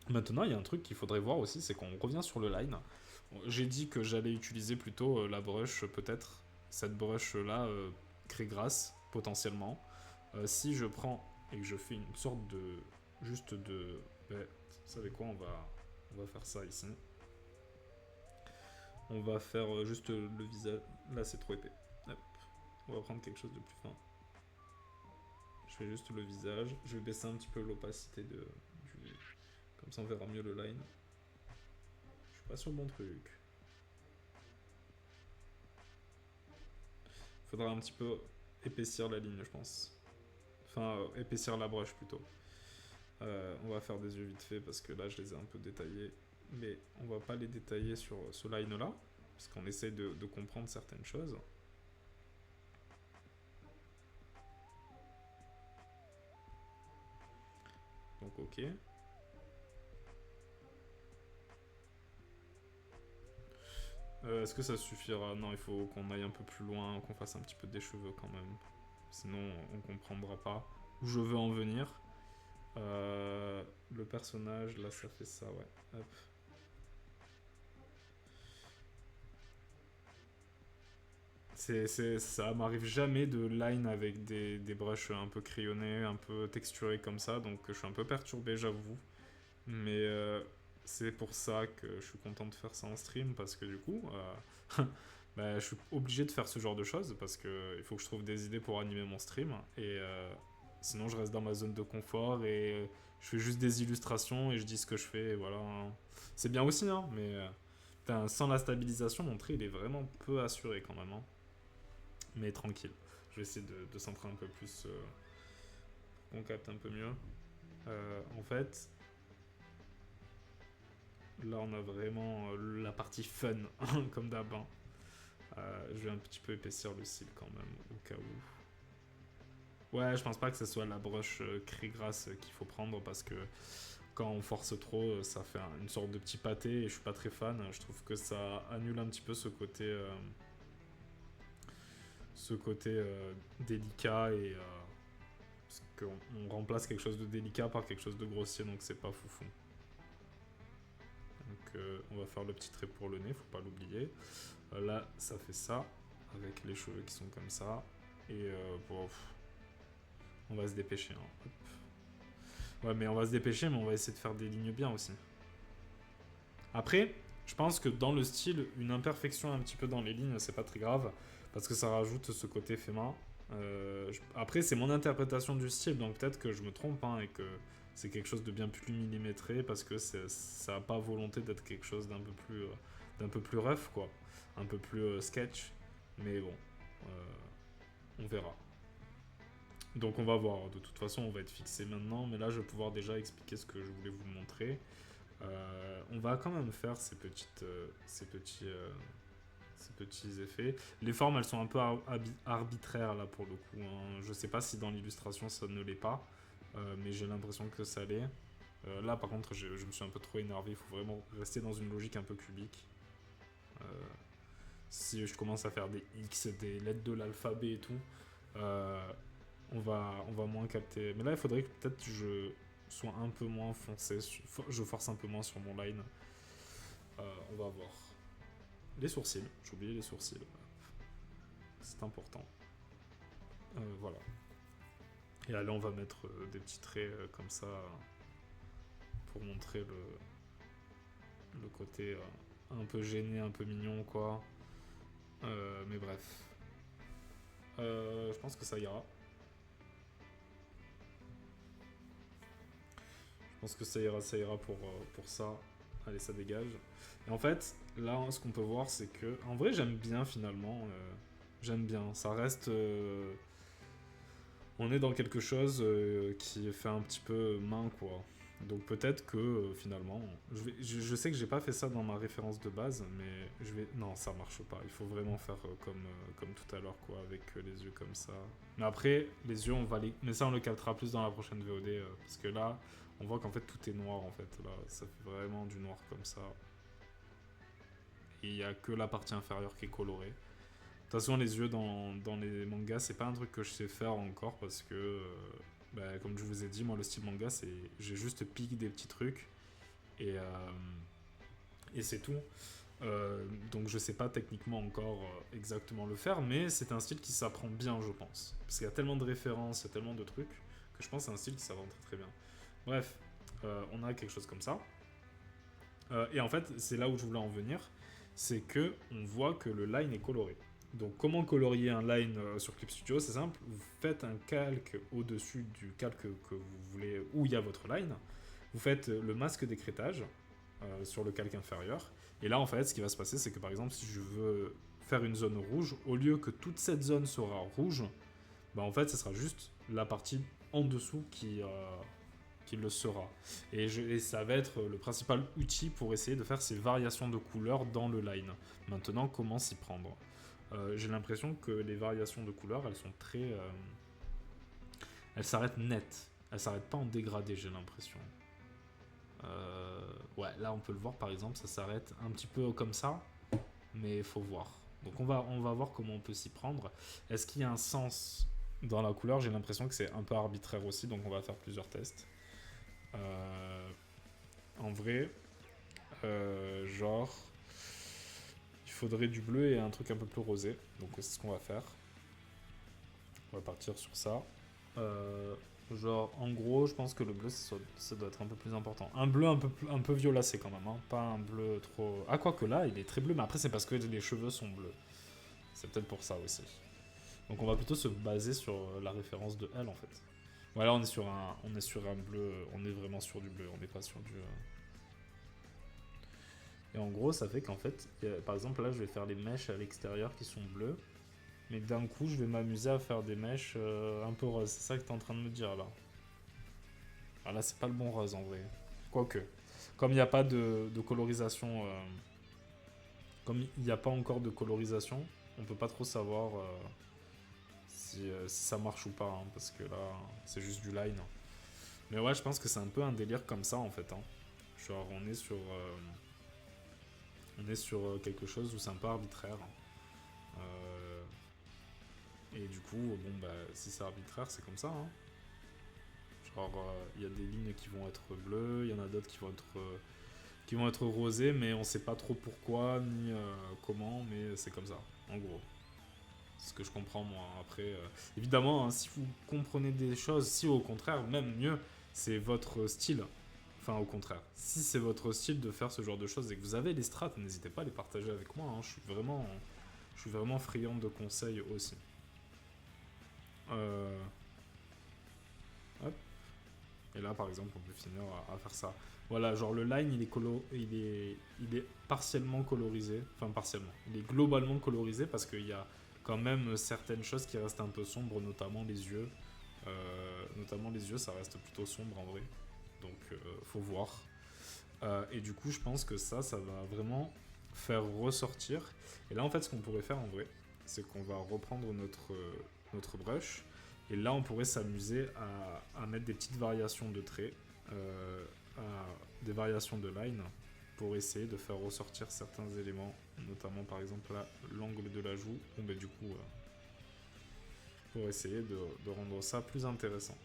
Maintenant, il y a un truc qu'il faudrait voir aussi, c'est qu'on revient sur le line. J'ai dit que j'allais utiliser plutôt la brush, peut-être. Cette brush-là, Craygrass, potentiellement. Si je prends et que je fais une sorte de... Juste de... Ben, vous savez quoi, on va faire ça ici. On va faire juste le visage. Là, c'est trop épais. Hop. On va prendre quelque chose de plus fin. Je fais juste le visage. Je vais baisser un petit peu l'opacité du... Comme ça, on verra mieux le line. Je suis pas sur le bon truc. Faudra un petit peu épaissir la ligne, je pense. Enfin, épaissir la brush plutôt. On va faire des yeux vite fait parce que là, je les ai un peu détaillés. Mais on va pas les détailler sur ce line-là. Parce qu'on essaie de comprendre certaines choses. Donc, ok. Est-ce que ça suffira? Non, il faut qu'on aille un peu plus loin, qu'on fasse un petit peu des cheveux quand même. Sinon, on comprendra pas où je veux en venir. Le personnage, là, ça fait ça, ouais. Hop. Ça m'arrive jamais de line avec des brushes un peu crayonnés, un peu texturés comme ça, donc je suis un peu perturbé, j'avoue. Mais c'est pour ça que je suis content de faire ça en stream, parce que du coup, bah, je suis obligé de faire ce genre de choses, parce qu'il faut que je trouve des idées pour animer mon stream, et sinon je reste dans ma zone de confort, et je fais juste des illustrations, et je dis ce que je fais, et voilà. C'est bien aussi, hein, mais sans la stabilisation, mon trait il est vraiment peu assuré quand même, hein. Mais tranquille. Je vais essayer de centrer un peu plus. On capte un peu mieux. En fait, là on a vraiment la partie fun, comme d'hab, hein. Je vais un petit peu épaissir le cil quand même, au cas où. Ouais, je pense pas que ce soit la broche craie grasse qu'il faut prendre parce que quand on force trop, ça fait une sorte de petit pâté et je suis pas très fan. Je trouve que ça annule un petit peu ce côté délicat et parce qu'on remplace quelque chose de délicat par quelque chose de grossier, donc c'est pas foufou. Donc on va faire le petit trait pour le nez, faut pas l'oublier. Là, ça fait ça, avec les cheveux qui sont comme ça. Et bon, on va se dépêcher. Hein. Ouais, mais on va se dépêcher, mais on va essayer de faire des lignes bien aussi. Après, je pense que dans le style, une imperfection un petit peu dans les lignes, c'est pas très grave, parce que ça rajoute ce côté fait main. Après, c'est mon interprétation du style, donc peut-être que je me trompe, hein, et que c'est quelque chose de bien plus millimétré, parce que ça n'a pas volonté d'être quelque chose d'un peu plus rough, quoi. Un peu plus sketch. Mais bon, on verra. Donc on va voir, de toute façon on va être fixé maintenant, mais là je vais pouvoir déjà expliquer ce que je voulais vous montrer. On va quand même faire ces petits effets. Les formes elles sont un peu arbitraires là pour le coup. Hein. Je sais pas si dans l'illustration ça ne l'est pas, mais j'ai l'impression que ça l'est. Là par contre je me suis un peu trop énervé, il faut vraiment rester dans une logique un peu cubique. Si je commence à faire des X, des lettres de l'alphabet et tout, on va moins capter. Mais là, il faudrait que peut-être je sois un peu moins foncé, je force un peu moins sur mon line. On va voir. Les sourcils, j'ai oublié les sourcils. C'est important. Voilà. Et là, on va mettre des petits traits comme ça pour montrer le côté un peu gêné, un peu mignon, quoi. Mais bref. Je pense que ça ira. Je pense que ça ira pour ça. Allez, ça dégage. Et en fait, là, ce qu'on peut voir, c'est que... En vrai, j'aime bien, finalement. J'aime bien. Ça reste... on est dans quelque chose qui fait un petit peu main, quoi. Donc peut-être que, finalement... Je sais que j'ai pas fait ça dans ma référence de base, mais je vais... Non, ça marche pas. Il faut vraiment faire comme tout à l'heure, quoi, avec les yeux comme ça. Mais après, les yeux, on va les... Mais ça, on le captera plus dans la prochaine VOD, parce que là... On voit qu'en fait tout est noir en fait, là ça fait vraiment du noir comme ça. Et il n'y a que la partie inférieure qui est colorée. De toute façon les yeux dans les mangas c'est pas un truc que je sais faire encore parce que comme je vous ai dit moi le style manga c'est j'ai juste piqué des petits trucs et c'est tout. Donc je sais pas techniquement encore exactement le faire mais c'est un style qui s'apprend bien je pense. Parce qu'il y a tellement de références, il y a tellement de trucs que je pense que c'est un style qui s'apprend très très bien. Bref, on a quelque chose comme ça. Et en fait, c'est là où je voulais en venir. C'est que on voit que le line est coloré. Donc, comment colorier un line sur Clip Studio? C'est simple. Vous faites un calque au-dessus du calque que vous voulez, où il y a votre line. Vous faites le masque d'écrêtage sur le calque inférieur. Et là, en fait, ce qui va se passer, c'est que par exemple, si je veux faire une zone rouge, au lieu que toute cette zone sera rouge, bah en fait, ce sera juste la partie en dessous qui le sera. Et ça va être le principal outil pour essayer de faire ces variations de couleurs dans le line. Maintenant, comment s'y prendre? J'ai l'impression que les variations de couleurs, elles sont très... elles s'arrêtent nettes. Elles s'arrêtent pas en dégradé, j'ai l'impression. Ouais, là on peut le voir par exemple, ça s'arrête un petit peu comme ça, mais il faut voir. Donc on va voir comment on peut s'y prendre. Est-ce qu'il y a un sens dans la couleur? J'ai l'impression que c'est un peu arbitraire aussi, donc on va faire plusieurs tests. En vrai, genre, il faudrait du bleu et un truc un peu plus rosé. Donc c'est ce qu'on va faire. On va partir sur ça. Genre, en gros, je pense que le bleu, ça doit être un peu plus important. Un bleu un peu violacé quand même, hein. Pas un bleu trop... Ah, quoique là, il est très bleu, mais après, c'est parce que les cheveux sont bleus. C'est peut-être pour ça aussi. Donc on va plutôt se baser sur la référence de elle, en fait. Voilà, on est sur un bleu, on est vraiment sur du bleu, on n'est pas sur du... Et en gros, ça fait qu'en fait, par exemple, là, je vais faire les mèches à l'extérieur qui sont bleues. Mais d'un coup, je vais m'amuser à faire des mèches un peu roses. C'est ça que tu es en train de me dire, là. Ah là, c'est pas le bon rose, en vrai. Quoique. Comme il n'y a pas de colorisation... comme il n'y a pas encore de colorisation, on peut pas trop savoir si ça marche ou pas, hein, parce que là, c'est juste du line. Mais ouais, je pense que c'est un peu un délire comme ça, en fait. Hein. Genre, on est sur quelque chose où c'est un peu arbitraire. Euh, et du coup, bon, bah, si c'est arbitraire, c'est comme ça. Hein. Genre, il y a des lignes qui vont être bleues, il y en a d'autres qui vont être rosées, mais on sait pas trop pourquoi ni comment, mais c'est comme ça, en gros. C'est ce que je comprends, moi. Après, évidemment, hein, si vous comprenez des choses, si au contraire, même mieux, c'est votre style. Enfin, au contraire, si c'est votre style de faire ce genre de choses et que vous avez les strats, n'hésitez pas à les partager avec moi. Hein. Je suis vraiment friand de conseils aussi. Euh, hop. Et là, par exemple, on peut finir à faire ça. Voilà, genre le line, il est partiellement colorisé. Enfin, partiellement. Il est globalement colorisé parce qu'il y a quand même certaines choses qui restent un peu sombres, notamment les yeux. Notamment les yeux, ça reste plutôt sombre en vrai. Donc, faut voir. Et du coup, je pense que ça va vraiment faire ressortir. Et là, en fait, ce qu'on pourrait faire en vrai, c'est qu'on va reprendre notre brush. Et là, on pourrait s'amuser à mettre des petites variations de traits, des variations de line, pour essayer de faire ressortir certains éléments, notamment par exemple là, l'angle de la joue. Bon, ben, du coup, pour essayer de rendre ça plus intéressant.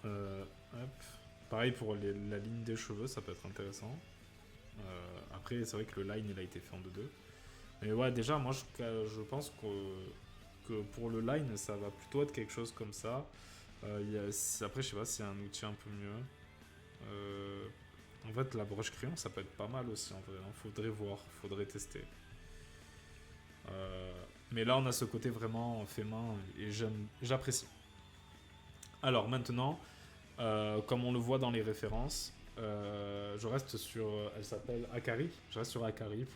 Hop. Pareil pour la ligne des cheveux, ça peut être intéressant. Après, c'est vrai que le line il a été fait en 2-2. Mais ouais, déjà, moi je pense que pour le line, ça va plutôt être quelque chose comme ça. Après, je sais pas s'il y a un outil un peu mieux. En fait, la broche crayon, ça peut être pas mal aussi en vrai. Hein. Faudrait voir, faudrait tester. Mais là, on a ce côté vraiment fait main et j'apprécie. Alors maintenant, comme on le voit dans les références, je reste sur. Elle s'appelle Akari. Je reste sur Akari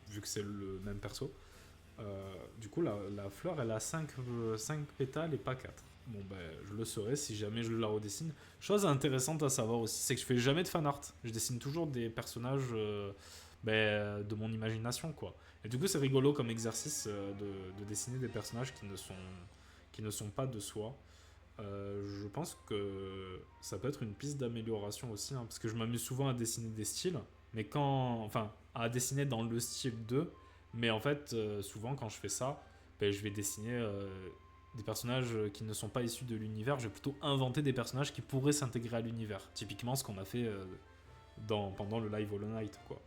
vu que c'est le même perso. Du coup, la fleur, elle a 5 pétales et pas 4. Bon, ben, je le saurai si jamais je la redessine. Chose intéressante à savoir aussi, c'est que je fais jamais de fan art. Je dessine toujours des personnages de mon imagination, quoi. Et du coup, c'est rigolo comme exercice de dessiner des personnages qui ne sont pas de soi. Je pense que ça peut être une piste d'amélioration aussi, hein, parce que je m'amuse souvent à dessiner des styles, mais enfin, à dessiner dans le style 2, mais en fait, souvent quand je fais ça, ben, je vais dessiner des personnages qui ne sont pas issus de l'univers, je vais plutôt inventer des personnages qui pourraient s'intégrer à l'univers. Typiquement ce qu'on a fait pendant le live Hollow Knight, quoi.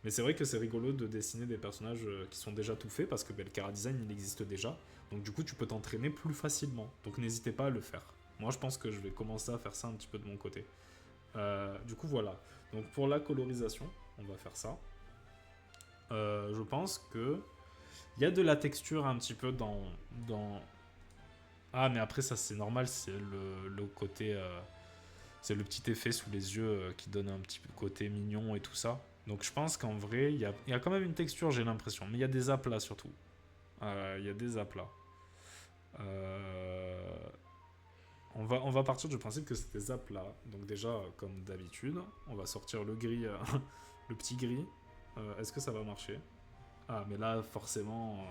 Mais c'est vrai que c'est rigolo de dessiner des personnages qui sont déjà tout faits, parce que ben, le chara-design, il existe déjà. Donc du coup, tu peux t'entraîner plus facilement. Donc n'hésitez pas à le faire. Moi, je pense que je vais commencer à faire ça un petit peu de mon côté. Du coup, voilà. Donc pour la colorisation, on va faire ça. Je pense que il y a de la texture un petit peu dans... Ah, mais après, ça, c'est normal. C'est le côté... c'est le petit effet sous les yeux qui donne un petit côté mignon et tout ça. Donc je pense qu'en vrai, il y a quand même une texture, j'ai l'impression. Mais il y a des aplats surtout. Il y a des aplats. Euh, on va partir du principe que c'est des aplats. Donc déjà, comme d'habitude, on va sortir le gris, le petit gris. Est-ce que ça va marcher? Ah, mais là, forcément,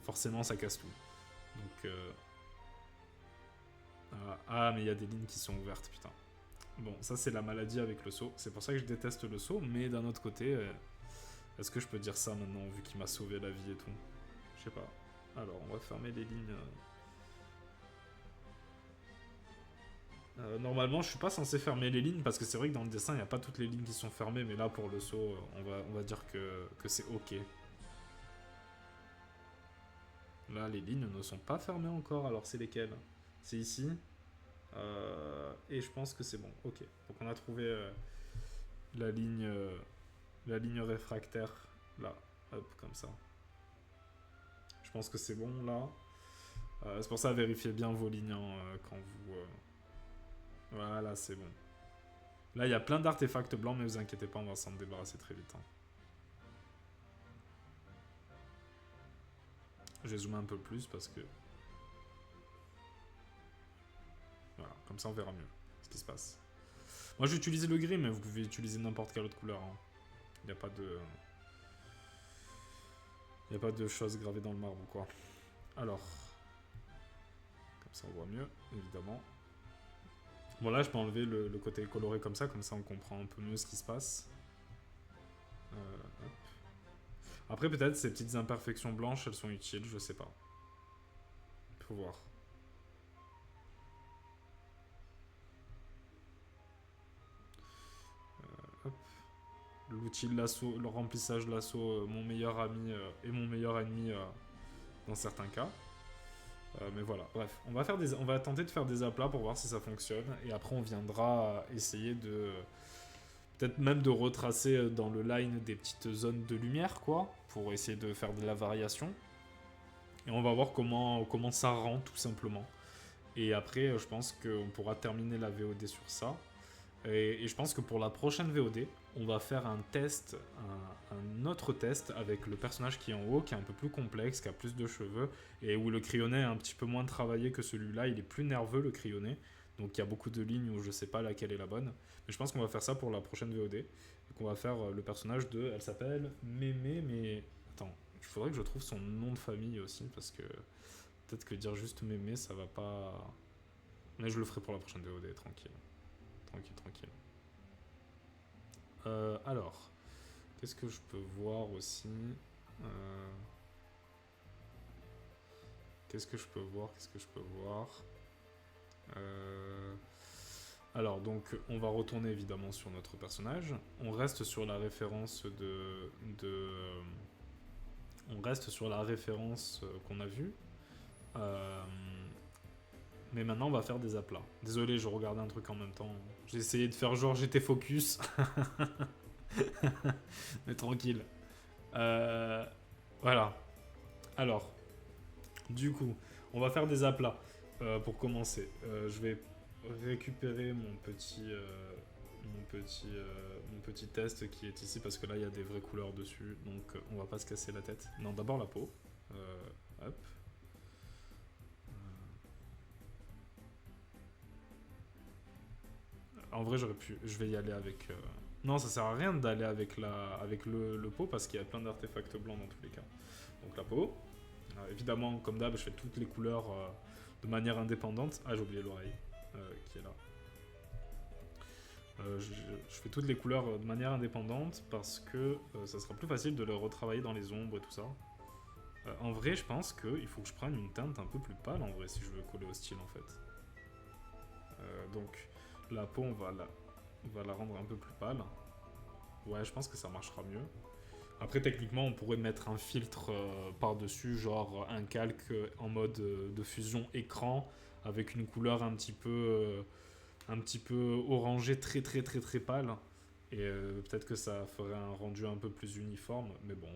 forcément, ça casse tout. Donc, mais il y a des lignes qui sont ouvertes, putain. Bon, ça c'est la maladie avec le saut. C'est pour ça que je déteste le saut. Mais d'un autre côté, est-ce que je peux dire ça maintenant, vu qu'il m'a sauvé la vie et tout? Je sais pas. Alors, on va fermer les lignes. Normalement, je suis pas censé fermer les lignes parce que c'est vrai que dans le dessin, il n'y a pas toutes les lignes qui sont fermées. Mais là, pour le saut, on va dire que c'est ok. Là, les lignes ne sont pas fermées encore. Alors, c'est lesquelles? C'est ici. Et je pense que c'est bon. Ok. Donc, on a trouvé la ligne, la ligne réfractaire. Là. Hop, comme ça. Je pense que c'est bon là. C'est pour ça, vérifiez bien vos lignes hein, quand vous. Voilà, c'est bon. Là, il y a plein d'artefacts blancs, mais vous inquiétez pas, on va s'en débarrasser très vite. Hein. Je vais zoomer un peu plus parce que. Voilà, comme ça on verra mieux ce qui se passe. Moi, j'ai utilisé le gris, mais vous pouvez utiliser n'importe quelle autre couleur. Hein. Il n'y a pas de. Il n'y a pas de choses gravées dans le marbre, quoi. Alors, comme ça on voit mieux, évidemment. Bon, là, je peux enlever le côté coloré comme ça on comprend un peu mieux ce qui se passe. Hop. Après, peut-être ces petites imperfections blanches, elles sont utiles, je sais pas. Faut voir. Hop. L'outil de l'assaut, le remplissage de l'assaut, mon meilleur ami et mon meilleur ennemi dans certains cas. Mais voilà, bref, on va tenter de faire des aplats pour voir si ça fonctionne, et après on viendra essayer de peut-être même de retracer dans le line des petites zones de lumière, quoi, pour essayer de faire de la variation. Et on va voir comment ça rend, tout simplement. Et après, je pense qu'on pourra terminer la VOD sur ça. Et je pense que pour la prochaine VOD, on va faire un test, un autre test avec le personnage qui est en haut, qui est un peu plus complexe, qui a plus de cheveux, et où le crayonné est un petit peu moins travaillé que celui-là. Il est plus nerveux, le crayonné. Donc il y a beaucoup de lignes où je sais pas laquelle est la bonne. Mais je pense qu'on va faire ça pour la prochaine VOD. Et qu'on va faire le personnage de... Elle s'appelle Mémé, mais... Attends, il faudrait que je trouve son nom de famille aussi, parce que... Peut-être que dire juste Mémé, ça va pas... Mais je le ferai pour la prochaine VOD, tranquille. Tranquille. Alors, qu'est-ce que je peux voir aussi Qu'est-ce que je peux voir Alors, donc, on va retourner évidemment sur notre personnage. On reste sur la référence on reste sur la référence qu'on a vue. Mais maintenant, on va faire des aplats. Désolé, je regardais un truc en même temps. J'ai essayé de faire genre j'étais focus. Mais tranquille. Voilà. Alors, du coup, on va faire des aplats. Pour commencer, je vais récupérer mon petit test qui est ici parce que là, il y a des vraies couleurs dessus. Donc, on va pas se casser la tête. Non, d'abord la peau. Hop. En vrai, je vais y aller avec. Non, ça sert à rien d'aller avec le pot parce qu'il y a plein d'artefacts blancs dans tous les cas. Donc la peau. Évidemment, comme d'hab, je fais toutes les couleurs de manière indépendante. Ah, j'ai oublié l'oreille qui est là. Je fais toutes les couleurs de manière indépendante parce que ça sera plus facile de les retravailler dans les ombres et tout ça. En vrai, je pense qu'il faut que je prenne une teinte un peu plus pâle en vrai si je veux coller au style en fait. Donc la peau, on va la rendre un peu plus pâle. Ouais, je pense que ça marchera mieux. Après, techniquement, on pourrait mettre un filtre par-dessus, genre un calque en mode de fusion écran, avec une couleur un petit peu orangé, très pâle. Et peut-être que ça ferait un rendu un peu plus uniforme. Mais bon,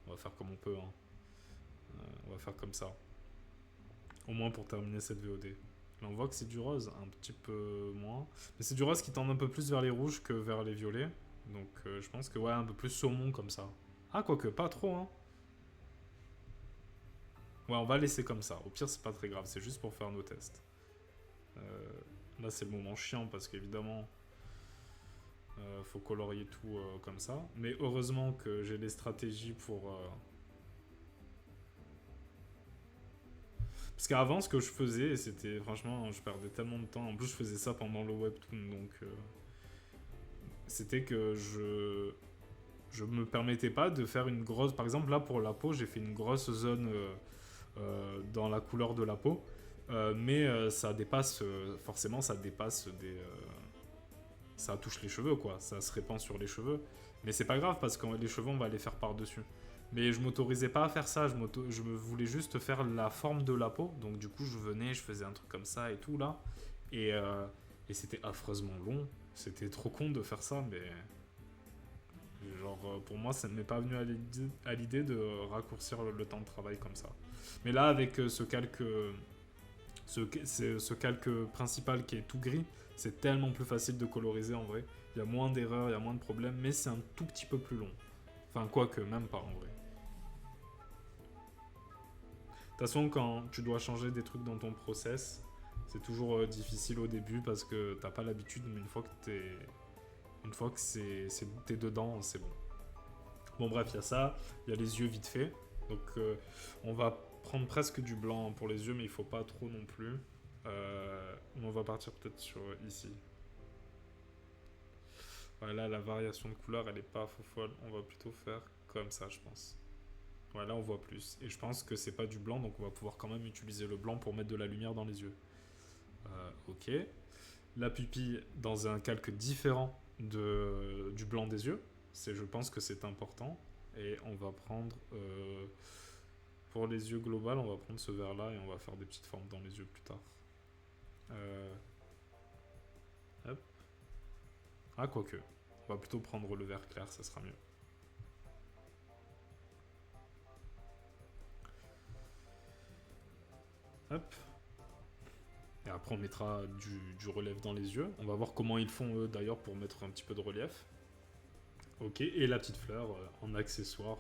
on va faire comme on peut. Hein. On va faire comme ça. Au moins pour terminer cette VOD. Là, on voit que c'est du rose, un petit peu moins. Mais c'est du rose qui tend un peu plus vers les rouges que vers les violets. Donc je pense que ouais, un peu plus saumon comme ça. Ah, quoique, pas trop, hein. Ouais, on va laisser comme ça. Au pire, c'est pas très grave, c'est juste pour faire nos tests. Là, c'est le moment chiant parce qu'évidemment, faut colorier tout comme ça. Mais heureusement que j'ai les stratégies pour... Parce qu'avant, ce que je faisais, c'était franchement, je perdais tellement de temps. En plus, je faisais ça pendant le webtoon, donc c'était que je me permettais pas de faire une grosse... Par exemple, là, pour la peau, j'ai fait une grosse zone dans la couleur de la peau. Mais ça dépasse, forcément, ça dépasse des... ça touche les cheveux, quoi. Ça se répand sur les cheveux. Mais c'est pas grave, parce que les cheveux, on va les faire par-dessus. Mais je m'autorisais pas à faire ça, je me voulais juste faire la forme de la peau. Donc du coup, je venais, je faisais un truc comme ça et tout, là. Et c'était affreusement long. C'était trop con de faire ça, mais... Genre, pour moi, ça ne m'est pas venu à l'idée de raccourcir le temps de travail comme ça. Mais là, avec ce calque... ce calque principal qui est tout gris, c'est tellement plus facile de coloriser en vrai. Il y a moins d'erreurs, il y a moins de problèmes, mais c'est un tout petit peu plus long. Enfin, quoique, même pas en vrai. De toute façon, quand tu dois changer des trucs dans ton process, c'est toujours difficile au début parce que t'as pas l'habitude, mais une fois que t'es dedans, c'est bon. Bon bref, il y a ça, il y a les yeux vite fait. Donc on va prendre presque du blanc pour les yeux, mais il faut pas trop non plus. On va partir peut-être sur ici. Voilà, la variation de couleur, elle est pas faux folle. On va plutôt faire comme ça, je pense. Voilà, on voit plus. Et je pense que c'est pas du blanc, donc on va pouvoir quand même utiliser le blanc pour mettre de la lumière dans les yeux. Ok. La pupille dans un calque différent du blanc des yeux. Je pense que c'est important. Et on va prendre... pour les yeux globales, on va prendre ce vert-là et on va faire des petites formes dans les yeux plus tard. Hop. Ah, quoique. On va plutôt prendre le vert clair, ça sera mieux. Hop. Et après, on mettra du relief dans les yeux. On va voir comment ils font, eux, d'ailleurs, pour mettre un petit peu de relief. Ok, et la petite fleur en accessoire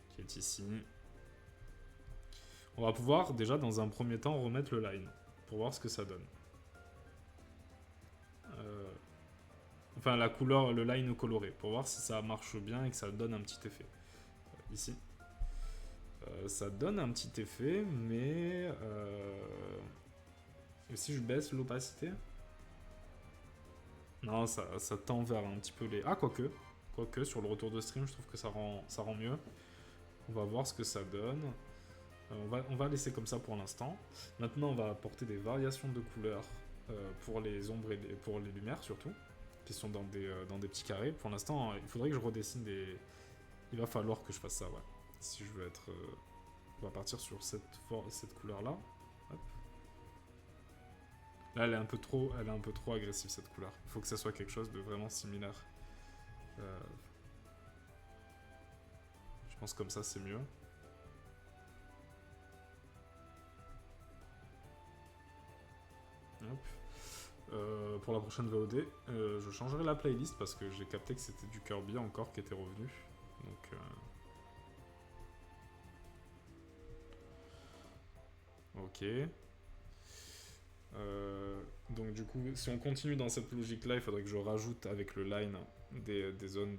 qui est ici. On va pouvoir, déjà, dans un premier temps, remettre le line pour voir ce que ça donne. Enfin, la couleur, le line coloré, pour voir si ça marche bien et que ça donne un petit effet. Ici. Ça donne un petit effet, mais... Et si je baisse l'opacité? Non, ça tend vers un petit peu les... Ah, quoique, sur le retour de stream, je trouve que ça rend mieux. On va voir ce que ça donne. On va laisser comme ça pour l'instant. Maintenant, on va apporter des variations de couleurs pour les ombres et pour les lumières, surtout, qui sont dans des petits carrés. Pour l'instant, il faudrait que je redessine des... Il va falloir que je fasse ça, ouais. Si je veux être... On va partir sur cette couleur-là. Hop. Là, elle est un peu trop agressive, cette couleur. Il faut que ça soit quelque chose de vraiment similaire. Je pense comme ça, c'est mieux. Hop. Pour la prochaine VOD, je changerai la playlist parce que j'ai capté que c'était du Kirby encore qui était revenu. Donc... Ok. Donc du coup, si on continue dans cette logique-là, il faudrait que je rajoute avec le line des zones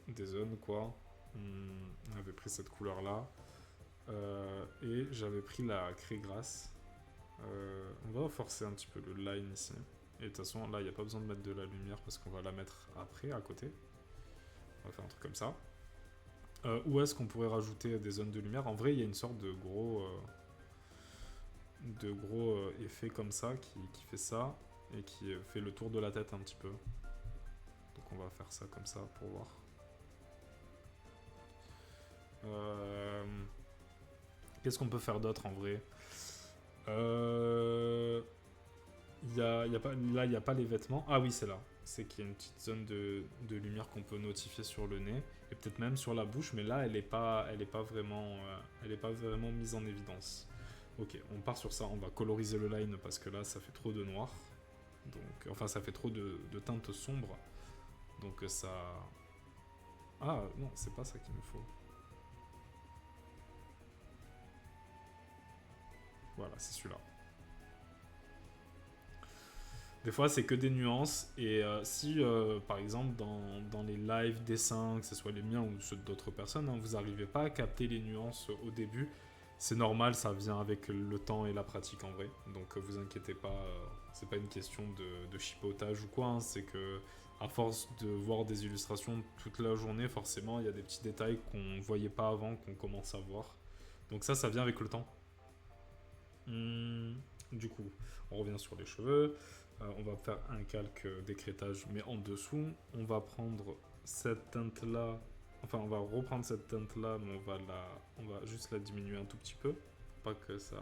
des zones quoi. On avait pris cette couleur-là. Et j'avais pris la craie grasse. On va forcer un petit peu le line ici. Et de toute façon, là, il n'y a pas besoin de mettre de la lumière parce qu'on va la mettre après, à côté. On va faire un truc comme ça. Où est-ce qu'on pourrait rajouter des zones de lumière? En vrai, il y a une sorte de gros effet comme ça qui fait ça et qui fait le tour de la tête un petit peu. Donc on va faire ça comme ça pour voir. Qu'est-ce qu'on peut faire d'autre en vrai? Là, il n'y a pas les vêtements. Ah oui, c'est là. C'est qu'il y a une petite zone de lumière qu'on peut notifier sur le nez. Et peut-être même sur la bouche. Mais là, elle n'est pas vraiment mise en évidence. Ok, on part sur ça. On va coloriser le line parce que là, ça fait trop de noir. Donc, enfin, ça fait trop de teintes sombres. Donc ça... Ah non, c'est pas ça qu'il me faut. Voilà, c'est celui-là. Des fois, c'est que des nuances. Et si, par exemple, dans les live dessins, que ce soit les miens ou ceux d'autres personnes, hein, vous n'arrivez pas à capter les nuances au début, c'est normal, ça vient avec le temps et la pratique en vrai. Donc vous inquiétez pas, c'est pas une question de chipotage ou quoi. Hein, c'est que à force de voir des illustrations toute la journée, forcément, il y a des petits détails qu'on voyait pas avant, qu'on commence à voir. Donc ça vient avec le temps. Du coup, on revient sur les cheveux. On va faire un calque d'écrêtage, mais en dessous. On va prendre cette teinte-là. Enfin, on va reprendre cette teinte-là, mais on va juste la diminuer un tout petit peu. Pas que ça...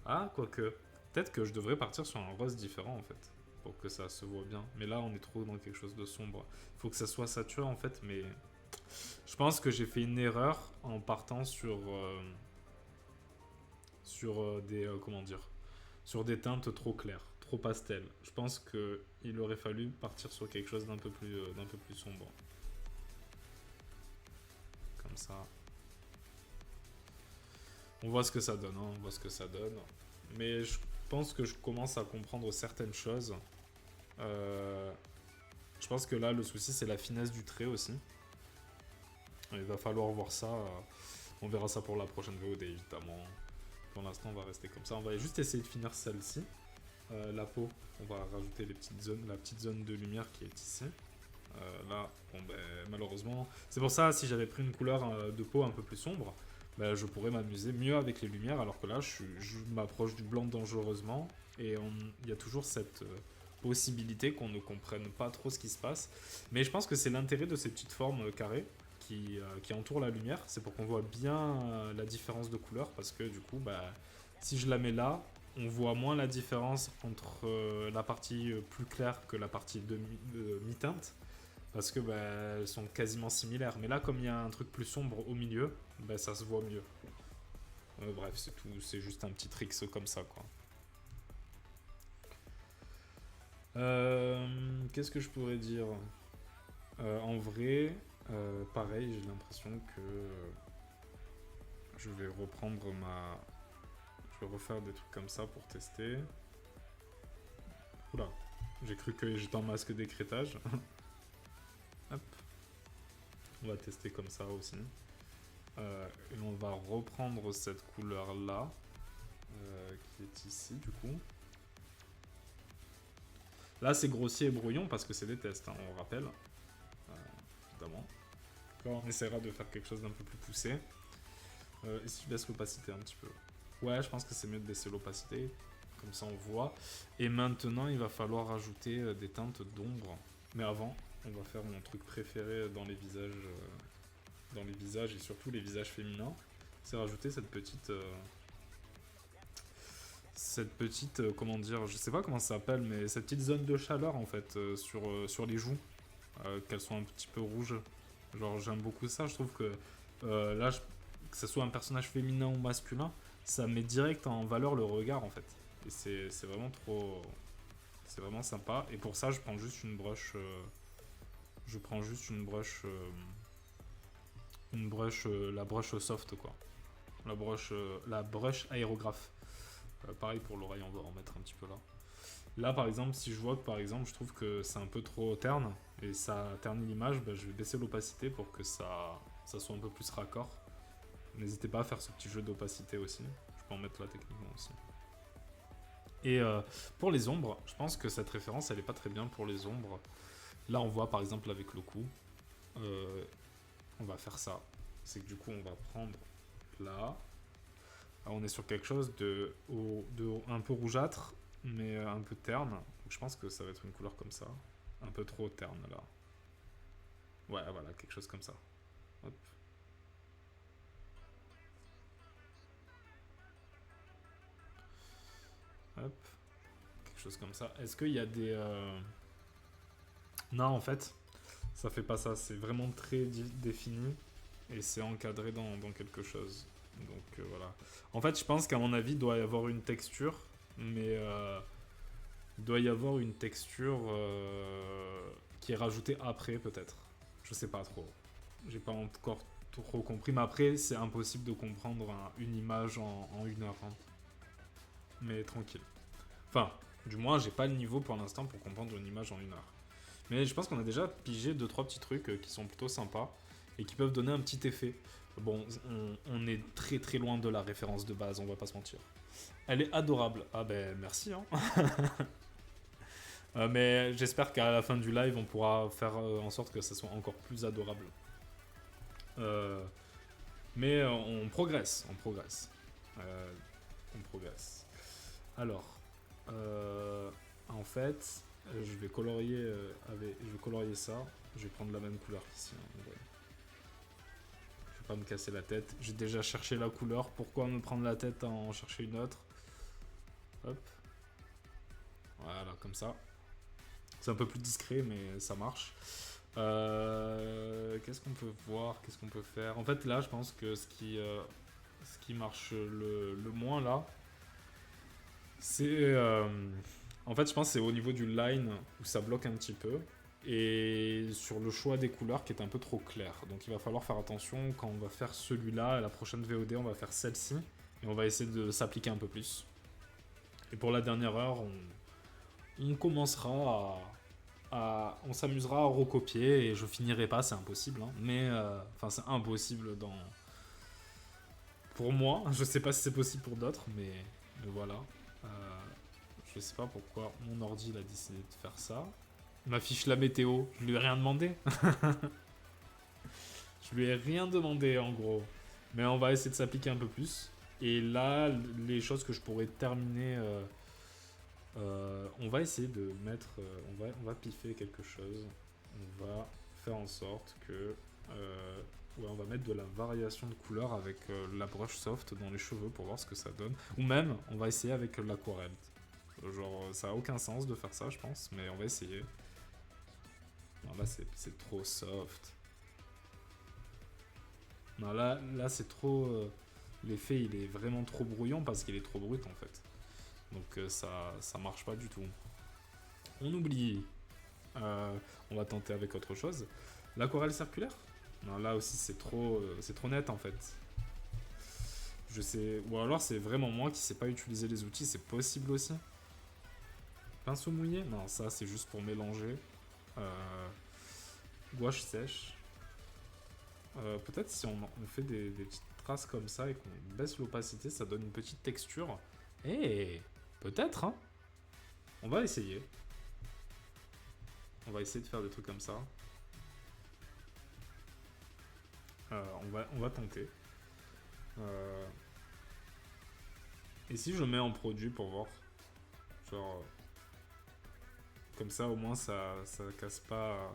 Ah, quoique. Peut-être que je devrais partir sur un rose différent, en fait. Pour que ça se voit bien. Mais là, on est trop dans quelque chose de sombre. Il faut que ça soit saturé, en fait, mais... Je pense que j'ai fait une erreur en partant sur comment dire, sur des teintes trop claires, trop pastel. Je pense qu'il aurait fallu partir sur quelque chose d'un peu plus sombre. Comme ça. On voit ce que ça donne, hein, on voit ce que ça donne. Mais je pense que je commence à comprendre certaines choses. Je pense que là, le souci, c'est la finesse du trait aussi. Il va falloir voir ça. On verra ça pour la prochaine VOD, évidemment. Pour l'instant, on va rester comme ça. On va juste essayer de finir celle-ci. La peau, on va rajouter les petites zones, la petite zone de lumière qui est ici. Là, bon, ben, malheureusement... C'est pour ça, si j'avais pris une couleur de peau un peu plus sombre, ben, je pourrais m'amuser mieux avec les lumières, alors que là, je m'approche du blanc dangereusement. Et il y a toujours cette possibilité qu'on ne comprenne pas trop ce qui se passe. Mais je pense que c'est l'intérêt de ces petites formes carrées qui entourent la lumière. C'est pour qu'on voit bien la différence de couleur, parce que du coup, bah, si je la mets là, on voit moins la différence entre la partie plus claire que la partie de mi-teinte, parce que bah, elles sont quasiment similaires. Mais là, comme il y a un truc plus sombre au milieu, bah, ça se voit mieux. Bref, c'est tout, c'est juste un petit trick comme ça, quoi. Qu'est-ce que je pourrais dire en vrai, pareil, j'ai l'impression que je vais reprendre ma... Je vais refaire des trucs comme ça pour tester. Oula, j'ai cru que j'étais en masque d'écrêtage. Hop. On va tester comme ça aussi. Et on va reprendre cette couleur-là, qui est ici du coup. Là, c'est grossier et brouillon parce que c'est des tests, hein, on rappelle. Évidemment. Quand on essaiera de faire quelque chose d'un peu plus poussé. Et si je baisse l'opacité un petit peu. Ouais, je pense que c'est mieux de baisser l'opacité. Comme ça, on voit. Et maintenant, il va falloir rajouter des teintes d'ombre. Mais avant, on va faire mon truc préféré dans les visages et surtout les visages féminins. C'est rajouter cette petite... comment dire, je sais pas comment ça s'appelle, mais cette petite zone de chaleur en fait sur les joues, qu'elles soient un petit peu rouges. Genre j'aime beaucoup ça, je trouve que là, que ce soit un personnage féminin ou masculin, ça met direct en valeur le regard en fait. Et c'est vraiment trop... C'est vraiment sympa. Et pour ça, je prends juste une brush... la brush soft quoi. La brush aérographe. Pareil pour l'oreille, on va en mettre un petit peu là. Là, par exemple, si je vois que par exemple, je trouve que c'est un peu trop terne et ça ternit l'image, bah, je vais baisser l'opacité pour que ça soit un peu plus raccord. N'hésitez pas à faire ce petit jeu d'opacité aussi. Je peux en mettre là techniquement aussi. Et pour les ombres, je pense que cette référence, elle est pas très bien pour les ombres. Là, on voit par exemple avec le cou. On va faire ça. C'est que du coup, on va prendre là. Alors, on est sur quelque chose de un peu rougeâtre, mais un peu terne. Donc, je pense que ça va être une couleur comme ça. Un peu trop terne, là. Ouais, voilà, quelque chose comme ça. Hop. Hop. Quelque chose comme ça. Est-ce qu'il y a des... Non, en fait, ça fait pas ça. C'est vraiment très défini. Et c'est encadré dans quelque chose. Donc voilà. En fait, je pense qu'à mon avis, il doit y avoir une texture, mais il doit y avoir une texture qui est rajoutée après, peut-être. Je sais pas trop. J'ai pas encore trop compris, mais après, c'est impossible de comprendre une image en 1 heure. Hein. Mais tranquille. Enfin, du moins, j'ai pas le niveau pour l'instant pour comprendre une image en 1 heure. Mais je pense qu'on a déjà pigé 2-3 petits trucs qui sont plutôt sympas et qui peuvent donner un petit effet. Bon, on est très très loin de la référence de base, on va pas se mentir. Elle est adorable. Ah ben merci. Hein. Mais j'espère qu'à la fin du live, on pourra faire en sorte que ça soit encore plus adorable. Mais on progresse, on progresse. On progresse. Alors, en fait, je vais colorier ça. Je vais prendre la même couleur qu'ici. Hein, pas me casser la tête. J'ai déjà cherché la couleur. Pourquoi me prendre la tête à en chercher une autre? Hop. Voilà, comme ça. C'est un peu plus discret, mais ça marche. Qu'est-ce qu'on peut voir? Qu'est-ce qu'on peut faire? En fait, là, je pense que ce qui marche le moins, là, c'est... en fait, je pense que c'est au niveau du line où ça bloque un petit peu. Et sur le choix des couleurs qui est un peu trop clair. Donc il va falloir faire attention quand on va faire celui-là. À la prochaine VOD, on va faire celle-ci. Et on va essayer de s'appliquer un peu plus. Et pour la dernière heure, on commencera on s'amusera à recopier. Et je finirai pas, c'est impossible. Hein. Mais, enfin, c'est impossible pour moi. Je sais pas si c'est possible pour d'autres, mais voilà. Euh, je sais pas pourquoi mon ordi il a décidé de faire ça. Il m'affiche la météo. Je lui ai rien demandé. Je lui ai rien demandé en gros. Mais on va essayer de s'appliquer un peu plus. Et là, les choses que je pourrais terminer, on va essayer de mettre, on va piffer quelque chose. On va faire en sorte que, ouais, on va mettre de la variation de couleur avec la brush soft dans les cheveux pour voir ce que ça donne. Ou même, on va essayer avec l'aquarelle. Genre, ça a aucun sens de faire ça, je pense, mais on va essayer. Non, là, c'est trop soft. Non, là c'est trop. L'effet, il est vraiment trop brouillon parce qu'il est trop brut en fait. Donc ça marche pas du tout. On oublie. On va tenter avec autre chose. L'aquarelle circulaire. Non, là aussi c'est trop net en fait. Je sais. Ou alors c'est vraiment moi qui sais pas utiliser les outils, c'est possible aussi. Pinceau mouillé. Non, ça c'est juste pour mélanger. Gouache sèche. Peut-être si on fait des petites traces comme ça et qu'on baisse l'opacité, ça donne une petite texture. Eh, peut-être, hein. On va essayer. On va essayer de faire des trucs comme ça. On va tenter. Et si je mets en produit pour voir, genre, comme ça au moins ça casse pas.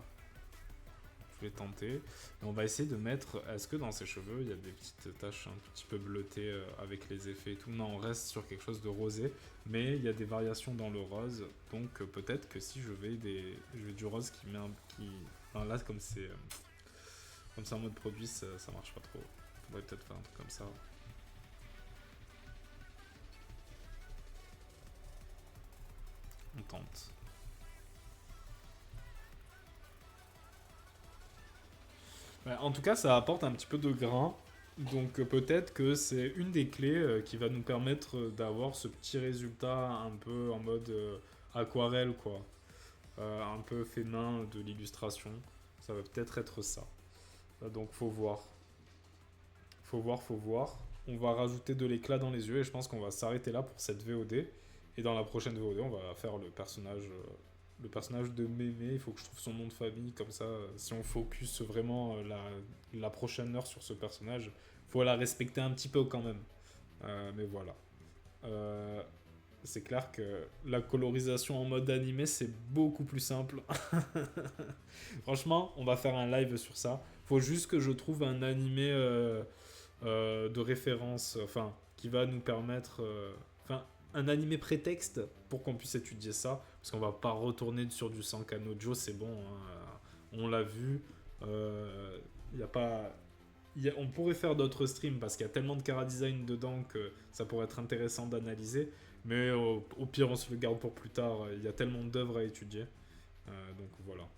Je vais tenter. Et on va essayer de mettre. Est-ce que dans ses cheveux il y a des petites taches un petit peu bleutées avec les effets et tout? Non, on reste sur quelque chose de rosé, mais il y a des variations dans le rose. Donc peut-être que si je vais du rose qui met un. Enfin, là, comme c'est en mode produit, ça marche pas trop. Faudrait peut-être faire un truc comme ça. On tente. Ouais, en tout cas, ça apporte un petit peu de grain. Donc peut-être que c'est une des clés qui va nous permettre d'avoir ce petit résultat un peu en mode aquarelle, quoi. Un peu fait main de l'illustration. Ça va peut-être être ça. Donc faut voir. Faut voir, faut voir. On va rajouter de l'éclat dans les yeux et je pense qu'on va s'arrêter là pour cette VOD. Et dans la prochaine VOD, on va faire le personnage de Mémé. Il faut que je trouve son nom de famille, comme ça, si on focus vraiment la prochaine heure sur ce personnage, faut la respecter un petit peu quand même. Mais voilà. Euh, c'est clair que la colorisation en mode animé, c'est beaucoup plus simple. Franchement, on va faire un live sur ça. Faut juste que je trouve un animé de référence, enfin, qui va nous permettre, enfin, un animé prétexte pour qu'on puisse étudier ça, parce qu'on va pas retourner sur du Sankanojo, c'est bon, hein, on l'a vu, il y a pas, on pourrait faire d'autres streams parce qu'il y a tellement de chara-design dedans que ça pourrait être intéressant d'analyser, mais au pire on se le garde pour plus tard, il y a tellement d'œuvres à étudier, donc voilà.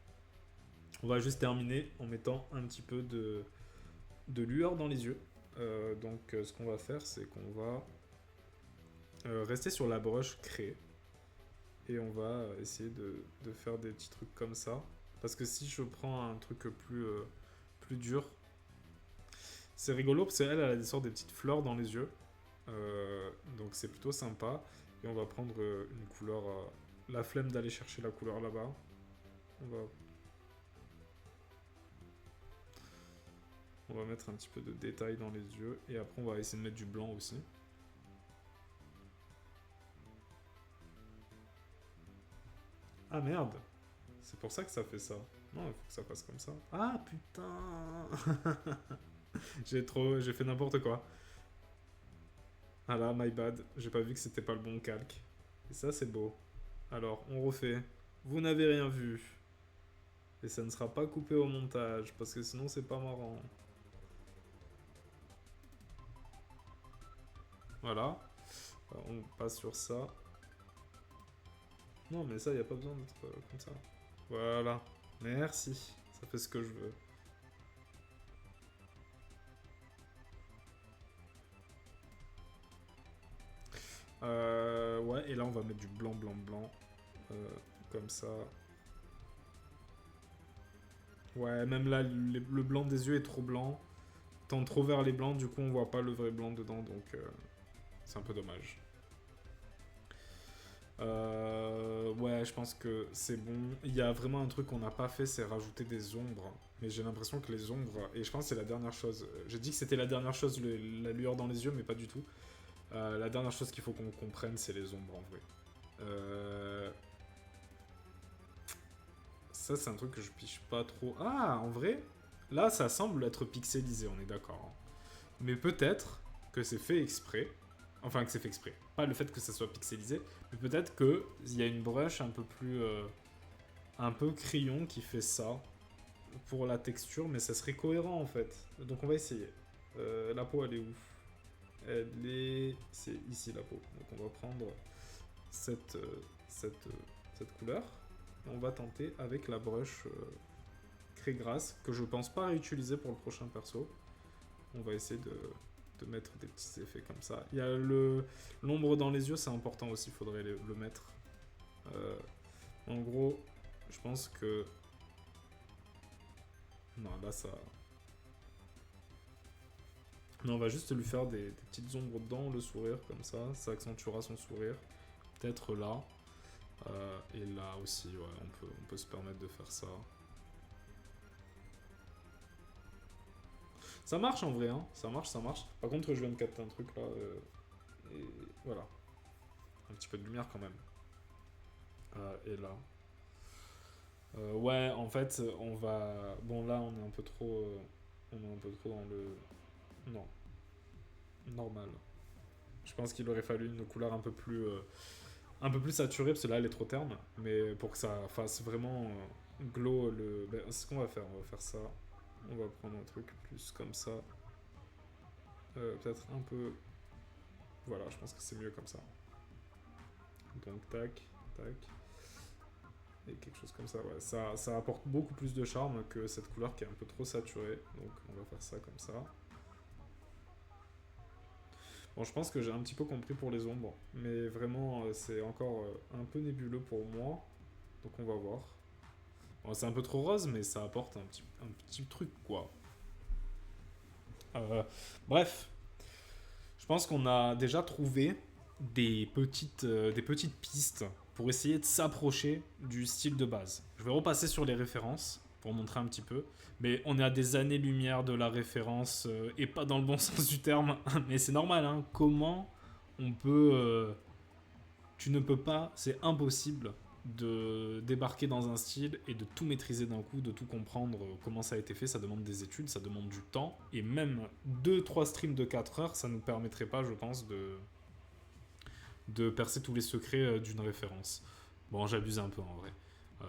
On va juste terminer en mettant un petit peu de lueur dans les yeux. Ce qu'on va faire, c'est qu'on va rester sur la broche créée. Et on va essayer de faire des petits trucs comme ça. Parce que si je prends un truc plus dur, c'est rigolo parce qu'elle a des sortes de petites fleurs dans les yeux. Donc c'est plutôt sympa. Et on va prendre une couleur... la flemme d'aller chercher la couleur là-bas. On va mettre un petit peu de détail dans les yeux. Et après, on va essayer de mettre du blanc aussi. Ah merde! C'est pour ça que ça fait ça. Non, il faut que ça passe comme ça. Ah putain! J'ai fait n'importe quoi. Ah là, my bad. J'ai pas vu que c'était pas le bon calque. Et ça, c'est beau. Alors, on refait. Vous n'avez rien vu. Et ça ne sera pas coupé au montage, parce que sinon, c'est pas marrant. Voilà. On passe sur ça. Non, mais ça, y a pas besoin d'être comme ça. Voilà. Merci. Ça fait ce que je veux. Ouais, et là, on va mettre du blanc, blanc, blanc. Comme ça. Ouais, même là, le blanc des yeux est trop blanc. tend trop vers les blancs, du coup on voit pas le vrai blanc dedans, donc c'est un peu dommage. Ouais, je pense que c'est bon. Il y a vraiment un truc qu'on n'a pas fait, c'est rajouter des ombres. Mais j'ai l'impression que les ombres, et je pense que c'est la dernière chose. J'ai dit que c'était la dernière chose, la lueur dans les yeux, mais pas du tout. La dernière chose qu'il faut qu'on comprenne, c'est les ombres en vrai. Ça, c'est un truc que je piche pas trop. Ah, en vrai, là, ça semble être pixelisé, on est d'accord, hein. Mais peut-être que c'est fait exprès. Enfin, que c'est fait exprès. Pas le fait que ça soit pixelisé, mais peut-être qu'il y a une brush un peu plus. Un peu crayon qui fait ça pour la texture, mais ça serait cohérent en fait. Donc on va essayer. La peau, elle est où? Elle est. C'est ici la peau. Donc on va prendre cette, cette couleur. Et on va tenter avec la brush craie grasse, que je pense pas réutiliser pour le prochain perso. On va essayer de mettre des petits effets comme ça. Il y a l'ombre dans les yeux, c'est important aussi, il faudrait le mettre. En gros, je pense que... Non, là ça... Non, on va juste lui faire des petites ombres dans le sourire, comme ça accentuera son sourire. Peut-être là. Et là aussi, ouais, on peut se permettre de faire ça. Ça marche en vrai, hein. Ça marche, ça marche. Par contre, je viens de capter un truc là. Et voilà. Un petit peu de lumière quand même. Et là. Ouais, en fait, on va... Bon, là, on est un peu trop... on est un peu trop dans le... Non. Normal. Je pense qu'il aurait fallu une couleur un peu plus saturée, parce que là, elle est trop terne. Mais pour que ça fasse vraiment glow le... Ben, c'est ce qu'on va faire. On va faire ça. On va prendre un truc plus comme ça. Peut-être un peu... Voilà, je pense que c'est mieux comme ça. Donc, tac, tac. Et quelque chose comme ça, ouais. Ça apporte beaucoup plus de charme que cette couleur qui est un peu trop saturée. Donc, on va faire ça comme ça. Bon, je pense que j'ai un petit peu compris pour les ombres. Mais vraiment, c'est encore un peu nébuleux pour moi. Donc, on va voir. Bon, c'est un peu trop rose, mais ça apporte un petit truc, quoi. Bref, je pense qu'on a déjà trouvé des petites pistes pour essayer de s'approcher du style de base. Je vais repasser sur les références pour montrer un petit peu. Mais on est à des années-lumière de la référence, et pas dans le bon sens du terme. Mais c'est normal, hein. Comment on peut... tu ne peux pas, c'est impossible de débarquer dans un style et de tout maîtriser d'un coup, de tout comprendre comment ça a été fait. Ça demande des études, ça demande du temps. Et même 2-3 streams de 4 heures, ça ne nous permettrait pas, je pense, de percer tous les secrets d'une référence. Bon, j'abuse un peu en vrai.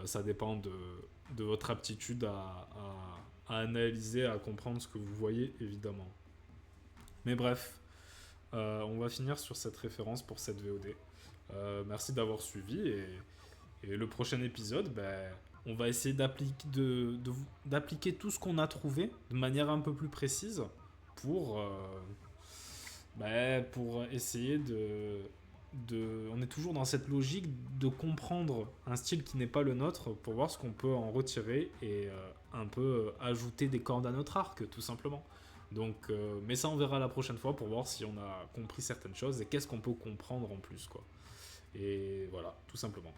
Ça dépend de votre aptitude à analyser, à comprendre ce que vous voyez, évidemment. Mais bref, on va finir sur cette référence pour cette VOD. Merci d'avoir suivi et le prochain épisode, ben, on va essayer d'appliquer tout ce qu'on a trouvé de manière un peu plus précise pour, pour essayer on est toujours dans cette logique de comprendre un style qui n'est pas le nôtre pour voir ce qu'on peut en retirer et un peu ajouter des cordes à notre arc, tout simplement. Donc, mais ça, on verra la prochaine fois pour voir si on a compris certaines choses et qu'est-ce qu'on peut comprendre en plus, quoi. Et voilà, tout simplement.